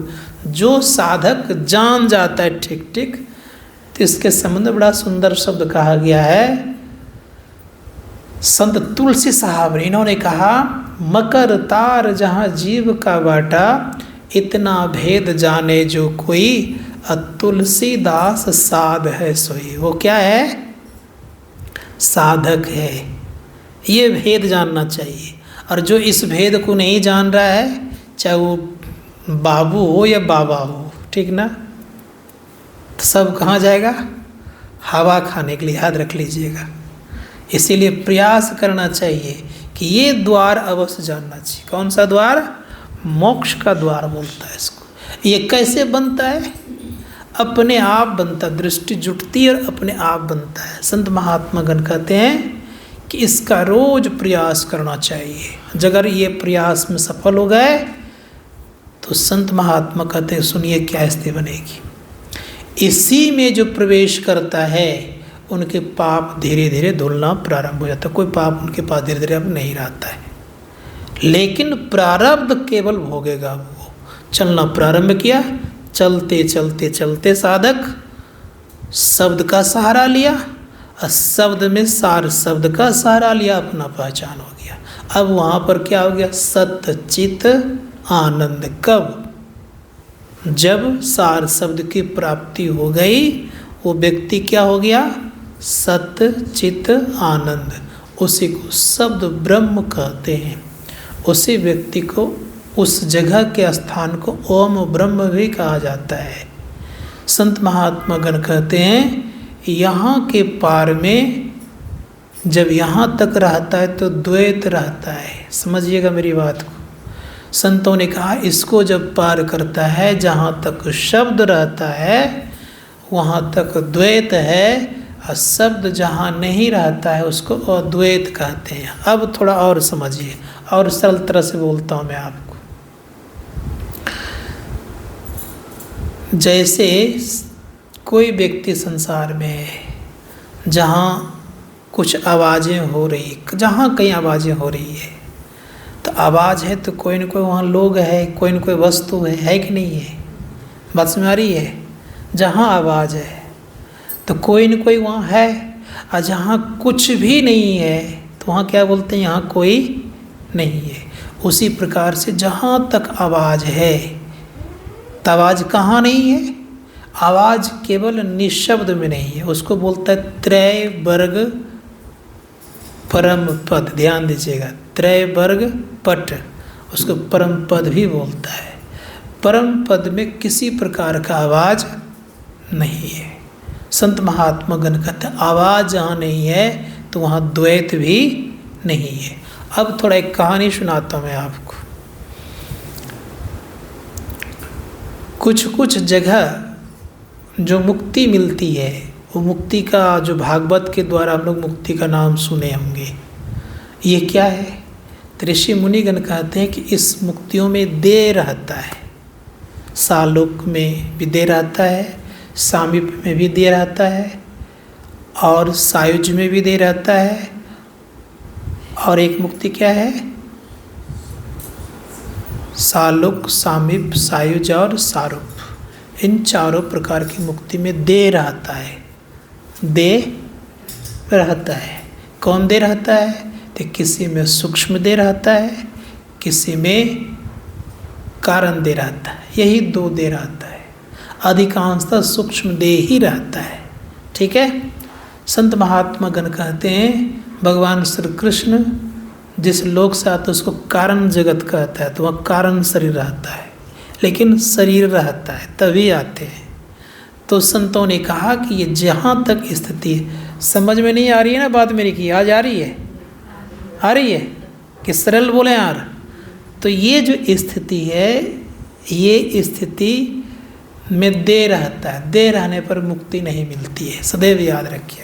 जो साधक जान जाता है ठीक ठीक, तो इसके संबंध में बड़ा सुंदर शब्द कहा गया है। संत तुलसी साहब इन्होंने कहा मकर तार जहाँ जीव का बाटा, इतना भेद जाने जो कोई, तुलसीदास साध है सोई। वो क्या है? साधक है। ये भेद जानना चाहिए। और जो इस भेद को नहीं जान रहा है, चाहे वो बाबू हो या बाबा हो, ठीक ना, तो सब कहाँ जाएगा? हवा खाने के लिए। याद रख लीजिएगा। इसीलिए प्रयास करना चाहिए कि ये द्वार अवश्य जानना चाहिए। कौन सा द्वार? मोक्ष का द्वार बोलता है इसको। ये कैसे बनता है? अपने आप बनता, दृष्टि जुटती है और अपने आप बनता है। संत महात्मागण कहते हैं कि इसका रोज प्रयास करना चाहिए। अगर ये प्रयास में सफल हो गए तो संत महात्मा कहते हैं सुनिए क्या स्थिति बनेगी। इसी में जो प्रवेश करता है उनके पाप धीरे धीरे धुलना प्रारंभ हो जाता है। कोई पाप उनके पास धीरे धीरे अब नहीं रहता है, लेकिन प्रारब्ध केवल भोगेगा। वो चलना प्रारंभ किया, चलते चलते चलते साधक शब्द का सहारा लिया, और शब्द में सार शब्द का सहारा लिया, अपना पहचान हो गया। अब वहाँ पर क्या हो गया? सत्य चित आनंद। कब? जब सार शब्द की प्राप्ति हो गई, वो व्यक्ति क्या हो गया? सत्य चित आनंद। उसी को शब्द ब्रह्म कहते हैं। उसी व्यक्ति को, उस जगह के स्थान को ओम ब्रह्म भी कहा जाता है। संत महात्मा गण कहते हैं यहाँ के पार में जब यहाँ तक रहता है तो द्वैत रहता है। समझिएगा मेरी बात को। संतों ने कहा इसको जब पार करता है, जहाँ तक शब्द रहता है वहाँ तक द्वैत है, और शब्द जहाँ नहीं रहता है उसको अद्वैत कहते हैं। अब थोड़ा और समझिए, और सरल तरह से बोलता हूँ मैं आपको। जैसे कोई व्यक्ति संसार में है जहाँ कुछ आवाज़ें हो रही, जहाँ कहीं आवाज़ें हो रही है, तो आवाज़ है तो कोई न कोई वहाँ लोग है, कोई न कोई वस्तु है कि नहीं है? बात समझ आ रही है? जहाँ आवाज़ है तो कोई न कोई वहाँ है, और जहाँ कुछ भी नहीं है तो वहाँ क्या बोलते हैं? यहाँ कोई नहीं है। उसी प्रकार से जहाँ तक आवाज़ है, तो आवाज़ कहाँ नहीं है? आवाज़ केवल निशब्द में नहीं है, उसको बोलता है त्रय वर्ग परम पद। ध्यान दीजिएगा, त्रय वर्ग पट, उसको परम पद भी बोलता है। परम पद में किसी प्रकार का आवाज़ नहीं है। संत महात्मा गण कहते हैं आवाज़ जहाँ नहीं है तो वहाँ द्वैत भी नहीं है। अब थोड़ा एक कहानी सुनाता हूँ मैं आपको। कुछ कुछ जगह जो मुक्ति मिलती है वो मुक्ति का जो भागवत के द्वारा हम लोग मुक्ति का नाम सुने होंगे। ये क्या है? तो ऋषि मुनिगण कहते हैं कि इस मुक्तियों में देह रहता है, सालोक में भी देह रहता है, सामीप्य में भी देह रहता है, और सायुज में भी देह रहता है। और एक मुक्ति क्या है? सालोक, सामीप, सायुज और सारूप। इन चारों प्रकार की मुक्ति में देह रहता है। देह रहता है। कौन देह रहता है? तो किसी में सूक्ष्म देह रहता है, किसी में कारण देह रहता है। यही दो देह रहता है। अधिकांशतः सूक्ष्म देह ही रहता है। ठीक है। संत महात्मा गण कहते हैं भगवान श्री कृष्ण जिस लोक से आते उसको कारण जगत कहता है, तो वह कारण शरीर रहता है, लेकिन शरीर रहता है तभी आते हैं। तो संतों ने कहा कि ये जहाँ तक स्थिति समझ में नहीं आ रही है ना बात मेरी की, आज आ रही है? आ रही है कि सरल बोले यार? तो ये जो स्थिति है, ये स्थिति में देह रहता है। देह रहने पर मुक्ति नहीं मिलती है, सदैव याद रखिएगा।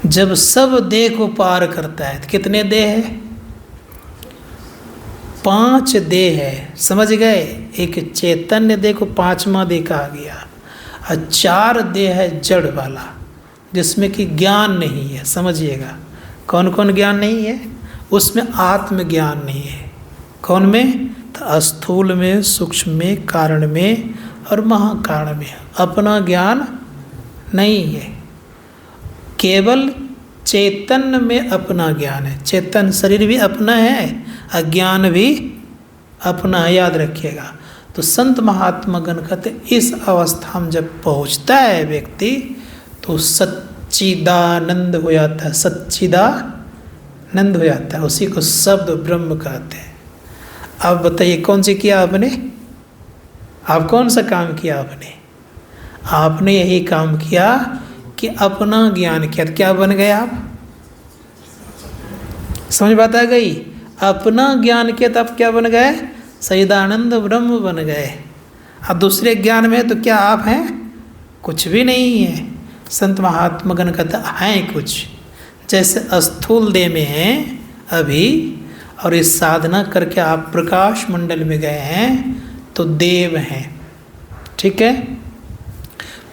जब सब देह को पार करता है, तो कितने देह है? 5 देह है, समझ गए? एक चैतन्य देह को 5वां देह कहा गया, और 4 देह है जड़ वाला, जिसमें कि ज्ञान नहीं है। समझिएगा कौन कौन ज्ञान नहीं है? उसमें आत्मज्ञान नहीं है। कौन में? तो स्थूल में, सूक्ष्म में, कारण में और महाकारण में अपना ज्ञान नहीं है। केवल चैतन्य में अपना ज्ञान है। चैतन्य शरीर भी अपना है, अज्ञान भी अपना है, याद रखिएगा। तो संत महात्मा गण कहते इस अवस्था में जब पहुंचता है व्यक्ति, तो सच्चिदानंद हो जाता है। सच्चिदानंद हो जाता है, उसी को शब्द ब्रह्म कहते हैं। अब बताइए कौन सी किया आपने? आप कौन सा काम किया आपने? आपने यही काम किया कि अपना ज्ञान किया। तो क्या बन गए आप? समझ बात आ गई? अपना ज्ञान किया तो आप क्या बन गए? सच्चिदानंद ब्रह्म बन गए। अब दूसरे ज्ञान में तो क्या आप हैं? कुछ भी नहीं है। संत महात्मा गण कहते हैं कुछ, जैसे स्थूल देह में हैं अभी, और इस साधना करके आप प्रकाश मंडल में गए हैं तो देव हैं। ठीक है।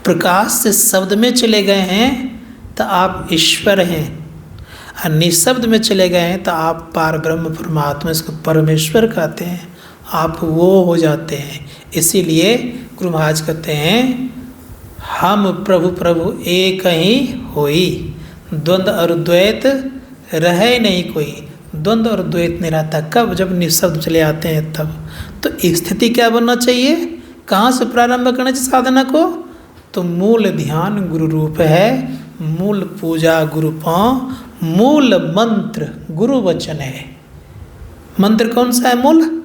प्रकाश से शब्द में चले गए हैं तो आप ईश्वर हैं, और निशब्द में चले गए हैं तो आप पार ब्रह्म परमात्मा, इसको परमेश्वर कहते हैं, आप वो हो जाते हैं। इसीलिए गुरु महाराज कहते हैं हम प्रभु प्रभु एक ही होई, द्वंद्व और द्वैत रहे नहीं कोई। द्वंद्व और द्वैत नहीं रहता कब? जब निशब्द चले आते हैं तब। तो स्थिति क्या बनना चाहिए? कहाँ से प्रारंभ करना चाहिए साधना को? तो मूल ध्यान गुरु रूप है, मूल पूजा गुरु पांव, मूल मंत्र गुरु वचन है। मंत्र कौन सा है? मूल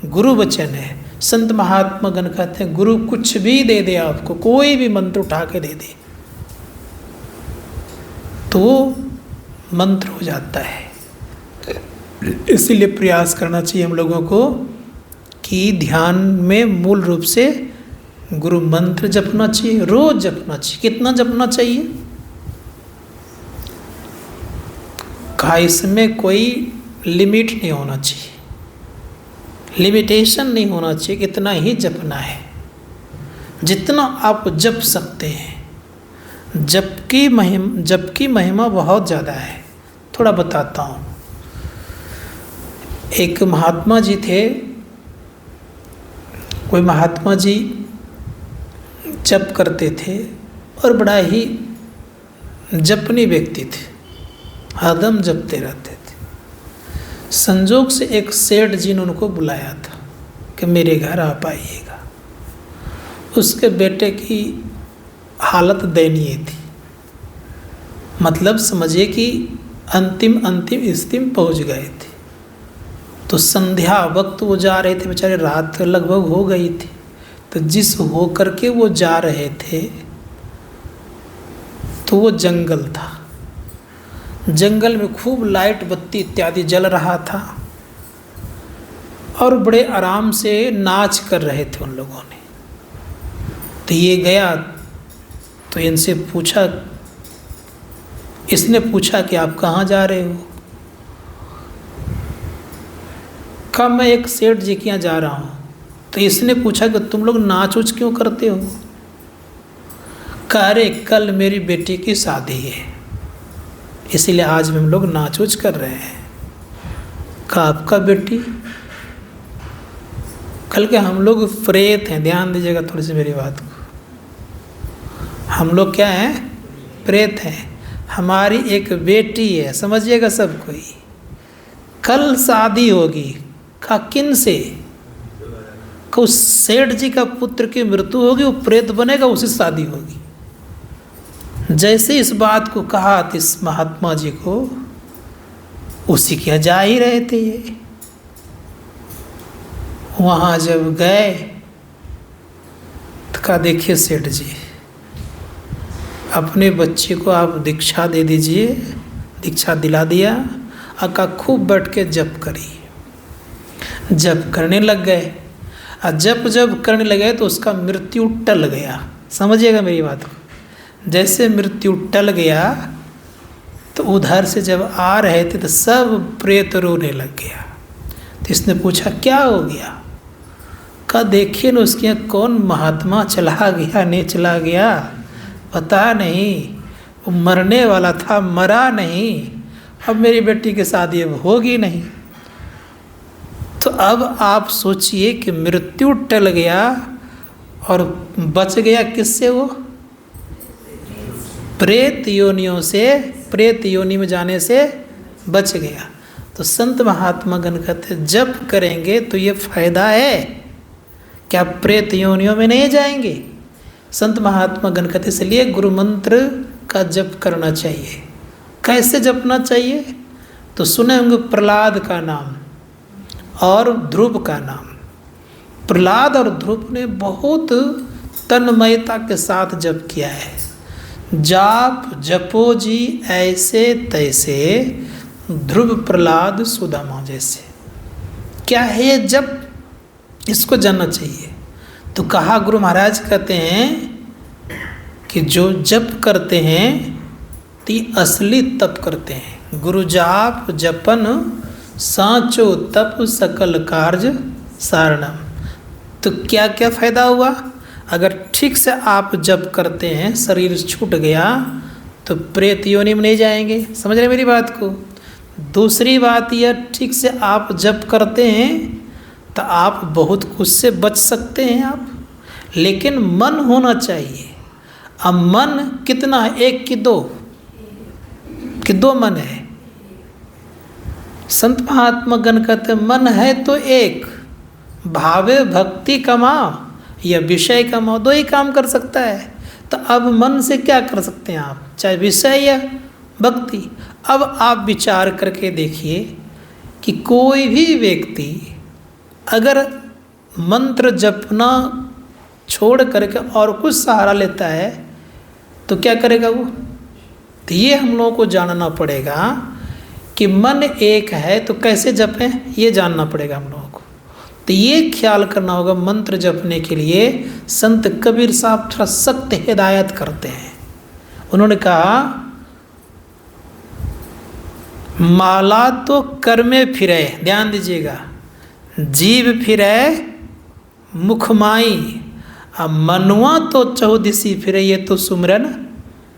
गुरु वचन है। संत महात्मा गण कहते हैं गुरु कुछ भी दे दे आपको, कोई भी मंत्र उठा के दे दे तो मंत्र हो जाता है। इसीलिए प्रयास करना चाहिए हम लोगों को कि ध्यान में मूल रूप से गुरु मंत्र जपना चाहिए, रोज जपना चाहिए। कितना जपना चाहिए? कहा इसमें कोई लिमिट नहीं होना चाहिए, लिमिटेशन नहीं होना चाहिए, इतना ही जपना है जितना आप जप सकते हैं। जबकि महिमा बहुत ज़्यादा है। थोड़ा बताता हूँ। एक महात्मा जी थे, कोई महात्मा जी जप करते थे और बड़ा ही जपनी व्यक्ति थे, हरदम जपते रहते थे। संजोग से एक सेठ जी ने उनको बुलाया था कि मेरे घर आप आइएगा। उसके बेटे की हालत दयनीय थी, मतलब समझिए कि अंतिम स्थिति पहुंच गए थे। तो संध्या वक्त वो जा रहे थे, बेचारे रात लगभग हो गई थी। तो जिस हो करके वो जा रहे थे तो वो जंगल था, जंगल में खूब लाइट बत्ती इत्यादि जल रहा था और बड़े आराम से नाच कर रहे थे उन लोगों ने। तो ये गया तो इनसे पूछा, इसने पूछा कि आप कहाँ जा रहे हो? कहा मैं एक सेठ जी के यहाँ जा रहा हूँ। तो इसने पूछा कि तुम लोग नाच उच क्यों करते हो? कहा अरे कल मेरी बेटी की शादी है, इसीलिए आज हम लोग नाच उच कर रहे हैं। कहा आपका बेटी? कल के हम लोग प्रेत हैं, ध्यान दीजिएगा थोड़ी सी मेरी बात को। हम लोग क्या हैं? प्रेत हैं। हमारी एक बेटी है, समझिएगा सब कोई। कल शादी होगी। कहा किन से? कहा उस सेठ जी का पुत्र की मृत्यु होगी, वो प्रेत बनेगा, उसी से शादी होगी। जैसे इस बात को कहा तो इस महात्मा जी को उसी के यहाँ जा ही रहे थे ये। वहाँ जब गए तो कहा देखिए सेठ जी, अपने बच्चे को आप दीक्षा दे दीजिए। दीक्षा दिला दिया। कहा खूब बैठ के जप करिए। जप करने लग गए। और जब करने लगे तो उसका मृत्यु टल गया। समझिएगा मेरी बात को। जैसे मृत्यु टल गया तो उधर से जब आ रहे थे तो सब प्रेत रोने लग गया। तो इसने पूछा क्या हो गया? कहा देखिए ना, उसके यहाँ कौन महात्मा चला गया, नहीं चला गया पता नहीं, वो मरने वाला था, मरा नहीं। अब मेरी बेटी की शादी अब होगी नहीं। तो अब आप सोचिए कि मृत्यु टल गया और बच गया किससे? वो प्रेत योनियों से, प्रेत योनि में जाने से बच गया। तो संत महात्मा गण कहते जप करेंगे तो ये फायदा है, क्या प्रेत योनियों में नहीं जाएंगे? संत महात्मा गण कहते इसलिए गुरु मंत्र का जप करना चाहिए। कैसे जपना चाहिए? तो सुने होंगे प्रहलाद का नाम और ध्रुव का नाम। प्रहलाद और ध्रुव ने बहुत तन्मयता के साथ जप किया है। जाप जपो जी ऐसे तैसे, ध्रुव प्रहलाद सुदामा जैसे। क्या है ये जप? इसको जानना चाहिए। तो कहा गुरु महाराज कहते हैं कि जो जप करते हैं ती असली तप करते हैं। गुरु जाप जपन सांचो तप सकल कार्य सारणम। तो क्या क्या फायदा हुआ? अगर ठीक से आप जप करते हैं, शरीर छूट गया तो प्रेत योनि में नहीं जाएंगे। समझ रहे मेरी बात को? दूसरी बात यह, ठीक से आप जप करते हैं तो आप बहुत कुछ से बच सकते हैं आप, लेकिन मन होना चाहिए। अब मन कितना है? एक कि दो? कि दो मन है? संत महात्मा गण कहते मन है तो एक, भावे भक्ति कमाओ या विषय कमाओ, दो ही काम कर सकता है। तो अब मन से क्या कर सकते हैं आप? चाहे विषय या भक्ति। अब आप विचार करके देखिए कि कोई भी व्यक्ति अगर मंत्र जपना छोड़ करके और कुछ सहारा लेता है तो क्या करेगा वो? तो ये हम लोगों को जानना पड़ेगा कि मन एक है तो कैसे जपें, ये जानना पड़ेगा हम लोगों को। तो ये ख्याल करना होगा। मंत्र जपने के लिए संत कबीर साहब थोड़ा सख्त हिदायत करते हैं। उन्होंने कहा माला तो कर में फिरे, ध्यान दीजिएगा, जीव फिरे मुखमाई, अब मनुआ तो चौदिसी फिरे, ये तो सुमरन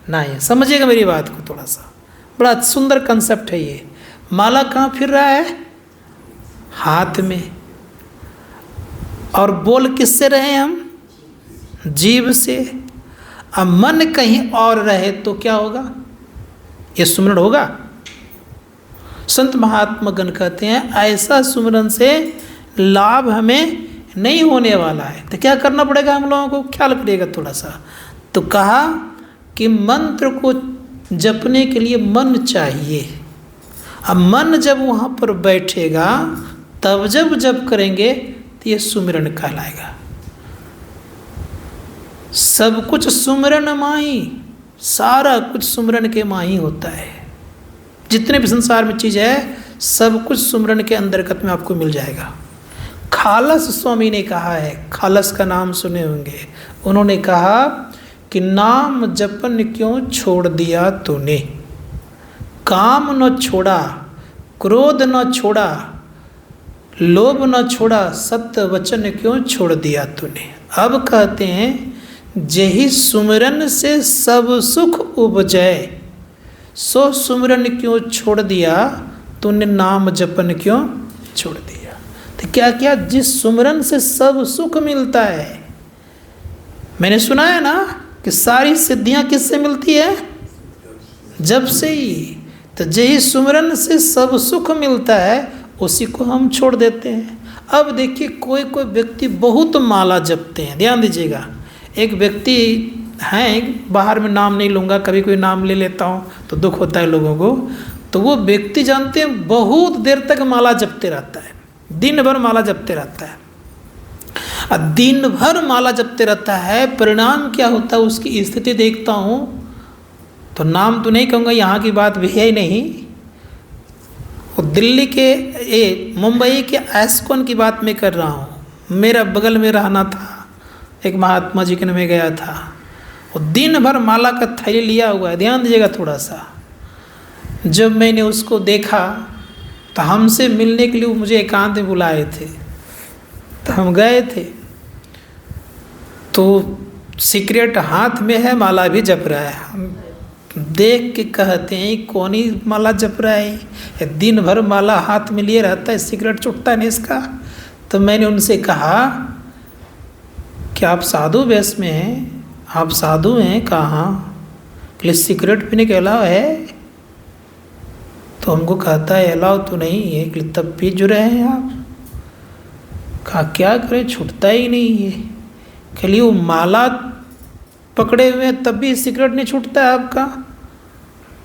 नहीं। समझिएगा मेरी बात को थोड़ा सा, बड़ा सुंदर कंसेप्ट है ये। माला कहाँ फिर रहा है? हाथ में। और बोल किससे रहे हम? जीव से। अब मन कहीं और रहे तो क्या होगा? ये सुमरन होगा? संत महात्मा गण कहते हैं ऐसा सुमरन से लाभ हमें नहीं होने वाला है। तो क्या करना पड़ेगा हम लोगों को? ख्याल करिएगा थोड़ा सा। तो कहा कि मंत्र को जपने के लिए मन चाहिए। अब मन जब वहाँ पर बैठेगा तब जब जप करेंगे तो ये सुमिरन कहलाएगा। सब कुछ सुमिरन माही, सारा कुछ सुमिरन के माही होता है। जितने भी संसार में चीज़ है सब कुछ सुमिरन के अंतर्गत में आपको मिल जाएगा। खालस स्वामी ने कहा है, खालस का नाम सुने होंगे। उन्होंने कहा कि नाम जपन क्यों छोड़ दिया तूने, काम न छोड़ा, क्रोध न छोड़ा, लोभ न छोड़ा, सत्य वचन क्यों छोड़ दिया तूने। अब कहते हैं जेहि सुमिरन से सब सुख उपजै, सो सुमिरन क्यों छोड़ दिया तूने, नाम जपन क्यों छोड़ दिया। तो क्या क्या, जिस सुमिरन से सब सुख मिलता है। मैंने सुना है ना कि सारी सिद्धियां किससे मिलती है, जब से ही। तो जेहि सुमिरन से सब सुख मिलता है उसी को हम छोड़ देते हैं। अब देखिए कोई कोई व्यक्ति बहुत माला जपते हैं, ध्यान दीजिएगा। एक व्यक्ति हैं, बाहर में नाम नहीं लूँगा, कभी कोई नाम ले लेता हूँ तो दुख होता है लोगों को। तो वो व्यक्ति जानते हैं बहुत देर तक माला जपते रहता है, दिन भर माला जपते रहता है। और दिन भर माला जपते रहता है, परिणाम क्या होता है उसकी स्थिति देखता हूँ तो नाम तो नहीं कहूँगा, यहाँ की बात भी है ही नहीं। वो दिल्ली के मुंबई के एस्कॉन की बात मैं कर रहा हूँ। मेरा बगल में रहना था, एक महात्मा जी के में गया था। वो दिन भर माला का थैली लिया हुआ है, ध्यान दीजिएगा थोड़ा सा। जब मैंने उसको देखा तो हमसे मिलने के लिए मुझे एकांत में बुलाए थे, तो हम गए थे। तो सिगरेट हाथ में है, माला भी जप रहा है। हम देख के कहते हैं कौन ही माला जप रहा है, दिन भर माला हाथ में लिए रहता है, सिगरेट छूटता नहीं इसका। तो मैंने उनसे कहा कि आप साधु वेश में हैं, आप साधु हैं कहाँ, कि सिगरेट पीने के अलावा है। तो हमको कहता है अलाव तो नहीं है, कि तब पी जो रहे हैं आप। कहा क्या करें, छूटता ही नहीं है। कहलिए वो माला पकड़े हुए हैं तब भी सिगरेट नहीं छूटता है आपका।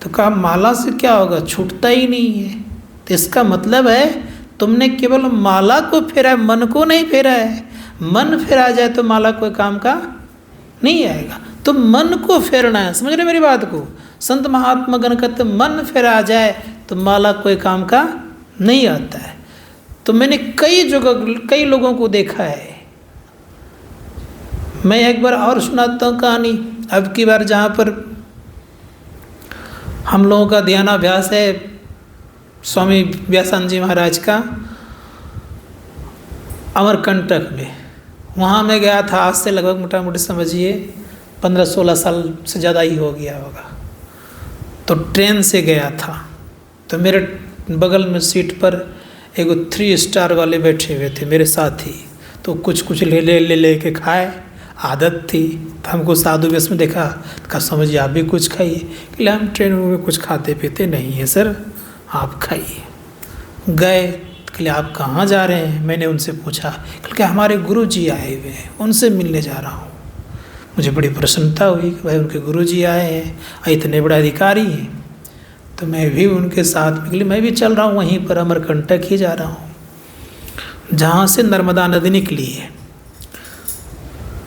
तो कहा माला से क्या होगा, छूटता ही नहीं है। तो इसका मतलब है तुमने केवल माला को फेरा है, मन को नहीं फेरा है। मन फेरा जाए तो माला कोई काम का नहीं आएगा। तो मन को फेरना है, समझ रहे मेरी बात को। संत महात्मा गण कहते मन फेरा जाए तो माला कोई काम का नहीं आता है। तो मैंने कई जगह कई लोगों को देखा है। मैं एक बार और सुनाता हूँ कहानी। अब की बार जहाँ पर हम लोगों का ध्यानाभ्यास है स्वामी व्यासानंद जी महाराज का, अमरकंटक में, वहाँ मैं गया था। आज से लगभग मोटा मोटी समझिए 15-16 साल से ज़्यादा ही हो गया होगा। तो ट्रेन से गया था। तो मेरे बगल में सीट पर एक 3 स्टार वाले बैठे हुए थे मेरे साथी। तो कुछ ले के खाए, आदत थी। तो हमको साधु वेश में देखा, कहा समझिए आप भी कुछ खाइए। कि हम ट्रेन में कुछ खाते पीते नहीं है सर, आप खाइए। गए, कि आप कहाँ जा रहे हैं, मैंने उनसे पूछा। क्योंकि हमारे गुरुजी आए हुए हैं, उनसे मिलने जा रहा हूँ। मुझे बड़ी प्रसन्नता हुई कि भाई उनके गुरुजी आए हैं, इतने बड़े अधिकारी हैं। तो मैं भी उनके साथ निकली, मैं भी चल रहा हूँ वहीं पर, अमरकंटक ही जा रहा हूँ जहाँ से नर्मदा नदी निकली है।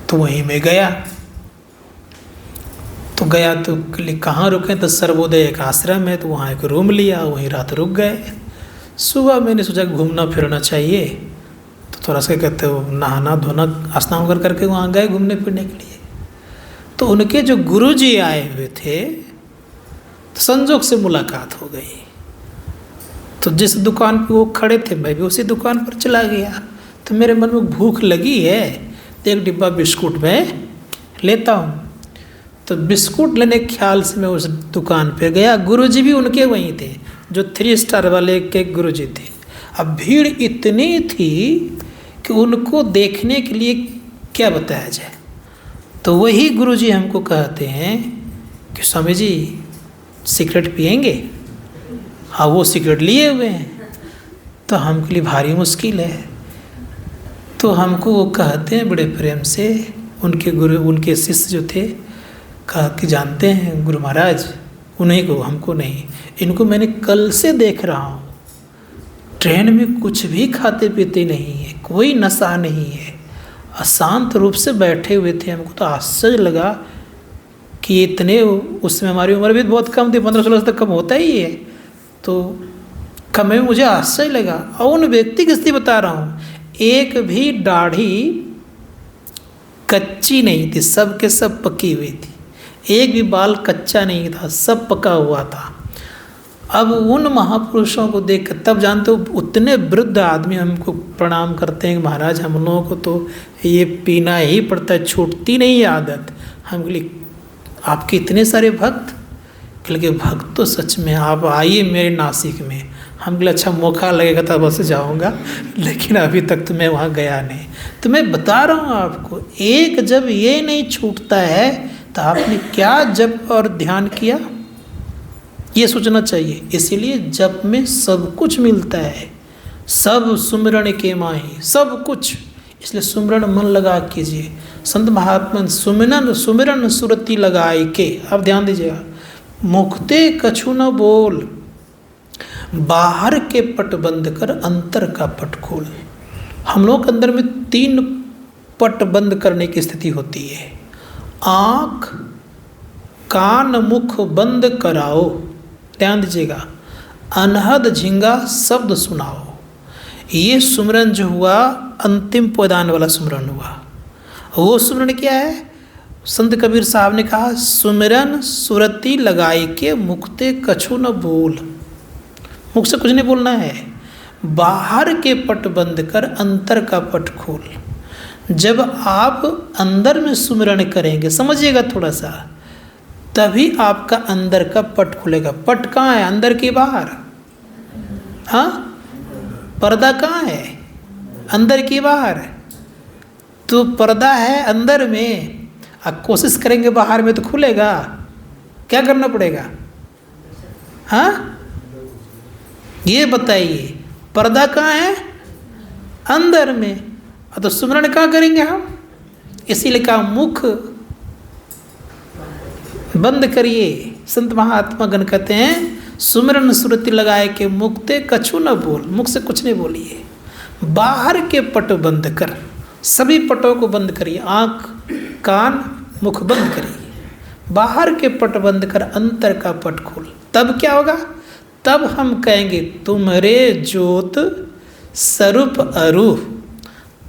तो वहीं में गया तो कहाँ रुके, तो सर्वोदय एक आश्रम है, तो वहाँ एक रूम लिया, वहीं रात रुक गए। सुबह मैंने सोचा घूमना फिरना चाहिए, तो थोड़ा सा कहते हो नहाना धोना स्नान वगैरह करके वहाँ गए घूमने फिरने के लिए। तो उनके जो गुरुजी आए हुए थे, तो संजोग से मुलाकात हो गई। तो जिस दुकान पे वो खड़े थे मैं भी उसी दुकान पर चला गया। तो मेरे मन में भूख लगी है, तो एक डिब्बा बिस्कुट में लेता हूँ। तो बिस्कुट लेने के ख्याल से मैं उस दुकान पे गया। गुरुजी भी उनके वहीं थे, जो 3 स्टार वाले के गुरुजी थे। अब भीड़ इतनी थी कि उनको देखने के लिए क्या बताया जाए। तो वही गुरुजी हमको कहते हैं कि स्वामी जी सिगरेट पिएंगे। हाँ, वो सिगरेट लिए हुए हैं, तो हमके लिए भारी मुश्किल है। तो हमको वो कहते हैं बड़े प्रेम से, उनके गुरु उनके शिष्य जो थे, कहा कि जानते हैं गुरु महाराज, उन्हीं को, हमको नहीं, इनको मैंने कल से देख रहा हूँ, ट्रेन में कुछ भी खाते पीते नहीं है, कोई नशा नहीं है, अशांत रूप से बैठे हुए थे। हमको तो आश्चर्य लगा कि इतने, उसमें हमारी उम्र भी बहुत कम थी, 15-16 तक कम होता ही है। तो कम में मुझे आश्चर्य लगा। और उन व्यक्ति की स्थिति बता रहा हूँ, एक भी दाढ़ी कच्ची नहीं थी, सब के सब पकी हुई थी, एक भी बाल कच्चा नहीं था, सब पका हुआ था। अब उन महापुरुषों को देख कर, तब जानते हो उतने वृद्ध आदमी हमको प्रणाम करते हैं कि महाराज हम लोगों को तो ये पीना ही पड़ता है, छूटती नहीं है आदत। हम बोले आपके इतने सारे भक्त? कहले भक्त तो सच में, आप आइए मेरे नासिक में। हम बोले अच्छा मौका लगेगा तब बस जाऊँगा, लेकिन अभी तक तो मैं वहाँ गया नहीं। तो मैं बता रहा हूँ आपको, एक जब ये नहीं छूटता है तो आपने क्या जप और ध्यान किया, ये सोचना चाहिए। इसीलिए जप में सब कुछ मिलता है, सब सुमिरन के माही, सब कुछ। इसलिए सुमिरन मन लगा कीजिए। संत महात्मा सुमिरन सुरति लगाए के, अब ध्यान दीजिएगा, मुखते कछु न बोल, बाहर के पट बंद कर अंतर का पट खोल। हम लोग के अंदर में 3 पट बंद करने की स्थिति होती है। आँख कान मुख बंद कराओ, ध्यान दीजिएगा, अनहद झिंगा शब्द सुनाओ। ये सुमरन जो हुआ अंतिम पदान वाला सुमरन हुआ। वो सुमरन क्या है? संत कबीर साहब ने कहा सुमिरन सुरति लगाई के मुखते कछु न बोल, मुख से कुछ नहीं बोलना है। बाहर के पट बंद कर अंतर का पट खोल। जब आप अंदर में सुमिरन करेंगे, समझिएगा थोड़ा सा, तभी आपका अंदर का पट खुलेगा। पट कहाँ है? अंदर के बाहर? हाँ, पर्दा कहाँ है? अंदर की बाहर। तो पर्दा है अंदर में, अब कोशिश करेंगे बाहर में तो खुलेगा। क्या करना पड़ेगा? हाँ, ये बताइए, पर्दा कहाँ है? अंदर में। तो सुमरन कहाँ करेंगे हम? इसीलिए कहा मुख बंद करिए। संत महात्मा गण कहते हैं सुमिरन सुरति लगाए के मुक्ते कछु न बोल, मुख से कुछ नहीं बोलिए। बाहर के पट बंद कर, सभी पटों को बंद करिए, आँख कान मुख बंद करिए। बाहर के पट बंद कर अंतर का पट खोल। तब क्या होगा? तब हम कहेंगे तुम्हारे ज्योत स्वरूप अरु,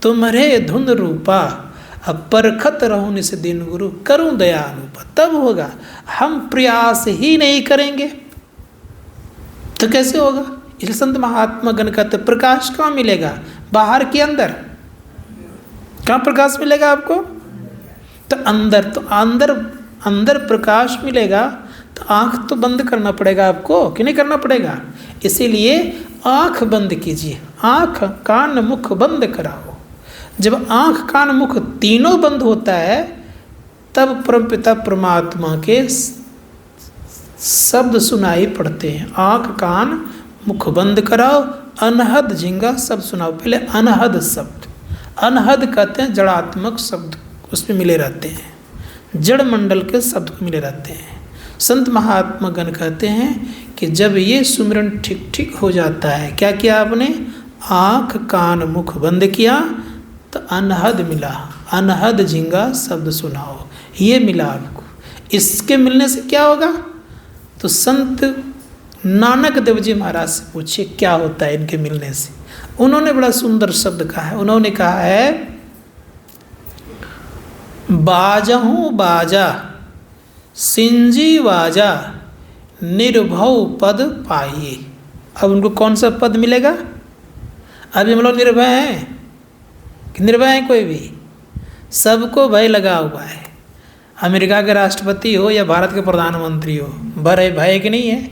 तुम्हारे धुन रूपा, अब परखत रहूं निस दिन गुरु, करूं दया अनुपा। तब होगा। हम प्रयास ही नहीं करेंगे तो कैसे होगा? इसलिए संत महात्मा गण कहते प्रकाश कहाँ मिलेगा? बाहर के अंदर। कहाँ प्रकाश मिलेगा आपको? तो अंदर। तो अंदर प्रकाश मिलेगा तो आँख तो बंद करना पड़ेगा आपको, कि नहीं करना पड़ेगा? इसीलिए आँख बंद कीजिए, आँख कान मुख बंद कराओ। जब आँख कान मुख तीनों बंद होता है तब परमपिता परमात्मा के शब्द सुनाई पड़ते हैं। आँख कान मुख बंद कराओ, अनहद झिंगा शब्द सुनाओ। पहले अनहद शब्द, अनहद कहते हैं जड़ात्मक शब्द, उसमें मिले रहते हैं, जड़ मंडल के शब्द मिले रहते हैं। संत महात्मा गण कहते हैं कि जब ये सुमिरन ठीक ठीक हो जाता है, क्या किया आपने? आँख कान मुख बंद किया तो अनहद मिला, अनहद झिंगा शब्द सुनाओ, ये मिला आपको। इसके मिलने से क्या होगा? तो संत नानक देव जी महाराज से पूछिए क्या होता है इनके मिलने से। उन्होंने बड़ा सुंदर शब्द कहा है। उन्होंने कहा है बाजहूँ बाजा सिंजी वाजा निर्भव पद पाइए। अब उनको कौन सा पद मिलेगा? अभी हम लोग निर्भय हैं कि निर्भय हैं? कोई भी, सबको भय लगा हुआ है। अमेरिका के राष्ट्रपति हो या भारत के प्रधानमंत्री हो, भय कि नहीं है?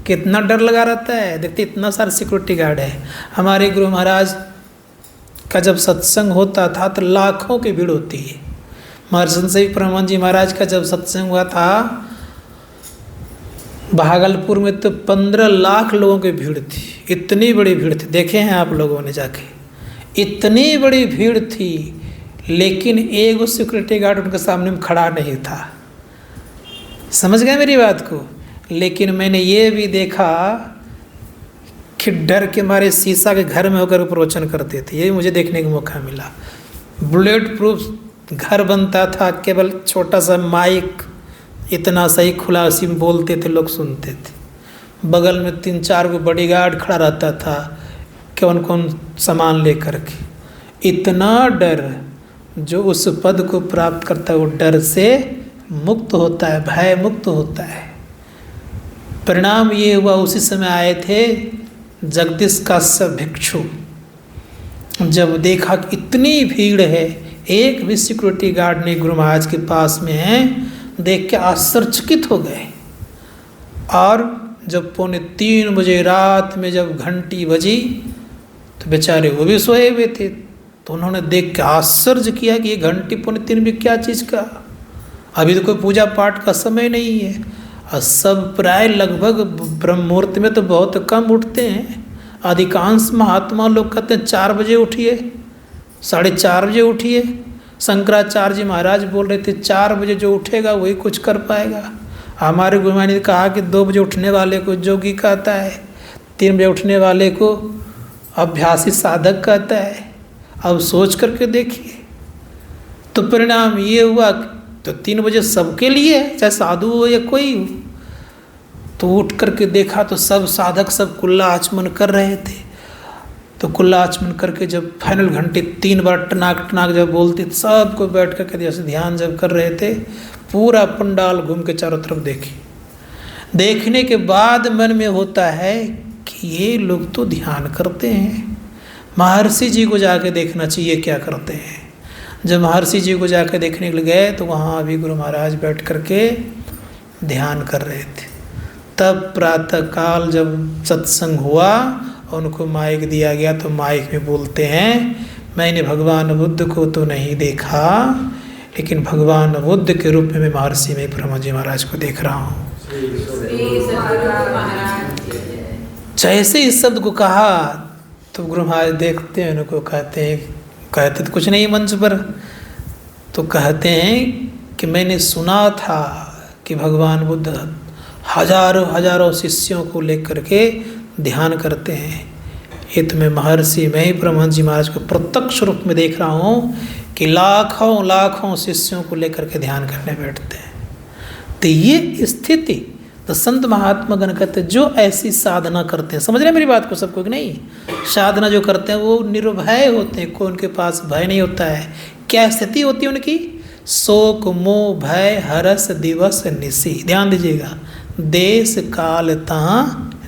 कितना डर लगा रहता है। देखते इतना सारा सिक्योरिटी गार्ड है। हमारे गुरु महाराज का जब सत्संग होता था तो लाखों की भीड़ होती है। महर्षि संत परमहंस जी महाराज का जब सत्संग हुआ था भागलपुर में तो 15 लाख लोगों की भीड़ थी। इतनी बड़ी भीड़ थी, देखे हैं आप लोगों ने जाके, इतनी बड़ी भीड़ थी, लेकिन एक सिक्योरिटी गार्ड उनके सामने में खड़ा नहीं था। समझ गए मेरी बात को? लेकिन मैंने ये भी देखा कि डर के मारे शीशा के घर में होकर प्रवचन करते थे। ये मुझे देखने का मौका मिला। बुलेट प्रूफ घर बनता था, केवल छोटा सा माइक इतना सही खुला, उसी में बोलते थे, लोग सुनते थे। बगल में 3-4 को बॉडीगार्ड खड़ा रहता था, कौन कौन सामान लेकर के। इतना डर, जो उस पद को प्राप्त करता है वो डर से मुक्त होता है, भय मुक्त होता है। परिणाम ये हुआ, उसी समय आए थे जगदीश का सब भिक्षु। जब देखा कि इतनी भीड़ है, एक भी सिक्योरिटी गार्ड नहीं गुरु महाराज के पास में है, देख के आश्चर्यचकित हो गए। और जब 2:45 बजे रात में जब घंटी बजी तो बेचारे वो भी सोए हुए थे, तो उन्होंने देख के आश्चर्य किया कि ये घंटी 2:45 में क्या चीज़ का, अभी तो कोई पूजा पाठ का समय नहीं है। और सब प्राय लगभग ब्रह्म मुहूर्त में तो बहुत कम उठते हैं। अधिकांश महात्मा लोग कहते हैं 4 बजे उठिए, 4:30 बजे उठिए। शंकराचार्य जी महाराज बोल रहे थे 4 बजे जो उठेगा वही कुछ कर पाएगा। हमारे गुरु महाराज ने कहा कि 2 बजे उठने वाले को जोगी कहता है, 3 बजे उठने वाले को अभ्यासी साधक कहता है। अब सोच करके देखिए, तो परिणाम ये हुआ तो 3 बजे सबके लिए, चाहे साधु हो या कोई हो। तो उठ करके देखा तो सब साधक सब कुल्ला आचमन कर रहे थे। तो कुल्ला आचमन करके जब फाइनल घंटे 3 बार टनाक टनाक जब बोलती, सबको बैठ करके जैसे ध्यान जब कर रहे थे, पूरा पंडाल घूम के चारों तरफ देखी। देखने के बाद मन में होता है कि ये लोग तो ध्यान करते हैं, महर्षि जी को जाके देखना चाहिए क्या करते हैं। जब महर्षि जी को जाकर देखने के लिए गए तो वहाँ अभी गुरु महाराज बैठ करके ध्यान कर रहे थे। तब प्रातःकाल जब सत्संग हुआ और उनको माइक दिया गया तो माइक में बोलते हैं, मैंने भगवान बुद्ध को तो नहीं देखा, लेकिन भगवान बुद्ध के रूप में मैं महर्षि में ब्रह्मा जी महाराज को देख रहा हूँ। जैसे इस शब्द को कहा तो गुरु महाराज देखते हैं उनको, कहते तो कुछ नहीं मंच पर, तो कहते हैं कि मैंने सुना था कि भगवान बुद्ध हजारों हजारों शिष्यों को लेकर के ध्यान करते हैं। ये तो मैं महर्षि मैं ही ब्रह्मा जी महाराज को प्रत्यक्ष रूप में देख रहा हूँ कि लाखों लाखों शिष्यों को लेकर के ध्यान करने बैठते हैं। तो ये स्थिति तो संत महात्मा गण कहते हैं जो ऐसी साधना करते हैं, समझ रहे हैं मेरी बात को सबको कि नहीं, साधना जो करते हैं वो निर्भय होते हैं, कोई उनके पास भय नहीं होता है। क्या स्थिति होती है उनकी, शोक मोह भय हरस दिवस निशी, ध्यान दीजिएगा, देश काल तहाँ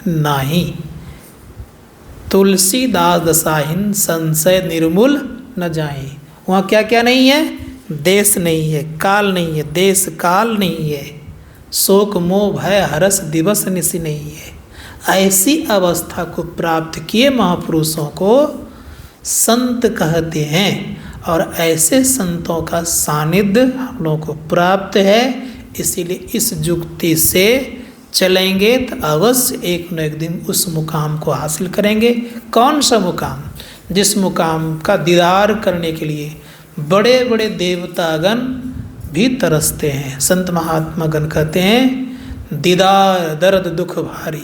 नाही, तुलसीदास दसाहिन संशय निर्मूल न जाए। वहाँ क्या क्या नहीं है, देश नहीं है, काल नहीं है, देश काल नहीं है, शोक मोह भय हरस दिवस निशी नहीं है। ऐसी अवस्था को प्राप्त किए महापुरुषों को संत कहते हैं। और ऐसे संतों का सानिध्य हम लोगों को प्राप्त है। इसीलिए इस जुक्ति से चलेंगे तो अवश्य एक न एक दिन उस मुकाम को हासिल करेंगे। कौन सा मुकाम, जिस मुकाम का दीदार करने के लिए बड़े बड़े देवतागण भी तरसते हैं। संत महात्मा गण कहते हैं दीदार दर्द दुख भारी।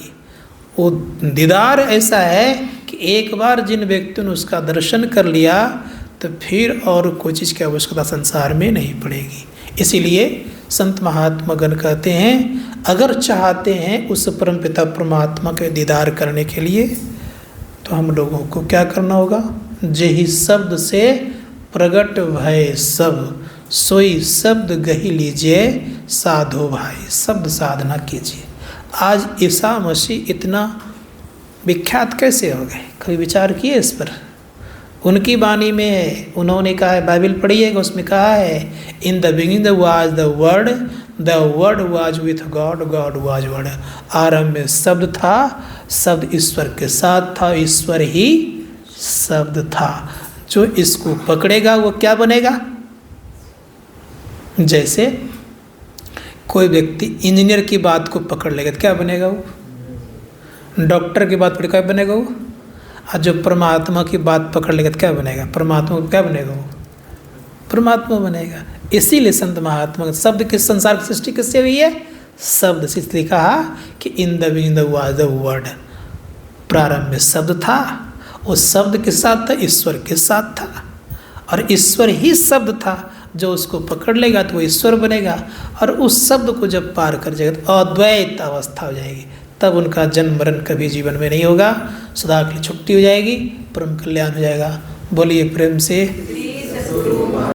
वो दीदार ऐसा है कि एक बार जिन व्यक्तियों ने उसका दर्शन कर लिया तो फिर और कोई चीज़ की आवश्यकता संसार में नहीं पड़ेगी। इसीलिए संत महात्मा गण कहते हैं अगर चाहते हैं उस परमपिता परमात्मा के दीदार करने के लिए तो हम लोगों को क्या करना होगा, जेहि शब्द से प्रगट भय सब सोई शब्द गही लीजिए साधो भाई, शब्द साधना कीजिए। आज ईसा मसीह इतना विख्यात कैसे हो गए, कभी विचार किए इस पर। उनकी वाणी में है, उन्होंने कहा है, बाइबल पढ़िएगा, उसमें कहा है in the beginning was the word was with God, God was word. आरंभ में शब्द था, शब्द ईश्वर के साथ था, ईश्वर ही शब्द था। जो इसको पकड़ेगा वो क्या बनेगा, जैसे कोई व्यक्ति इंजीनियर की बात को पकड़ लेगा तो क्या बनेगा वो, डॉक्टर की बात पकड़ क्या बनेगा वो, और जो परमात्मा की बात पकड़ लेगा तो क्या बनेगा, परमात्मा क्या बनेगा वो, परमात्मा बनेगा। इसीलिए संत महात्मा शब्द के संसार की सृष्टि किससे हुई है, शब्द से। इसलिए कहा कि in the beginning was the word, प्रारंभ में शब्द था, उस शब्द के साथ था, ईश्वर के साथ था, और ईश्वर ही शब्द था। जो उसको पकड़ लेगा तो वो ईश्वर बनेगा, और उस शब्द को जब पार कर जाएगा तो अद्वैत अवस्था हो जाएगी। तब उनका जन्म मरण कभी जीवन में नहीं होगा, सदा के लिए छुट्टी हो जाएगी, परम कल्याण हो जाएगा। बोलिए प्रेम से।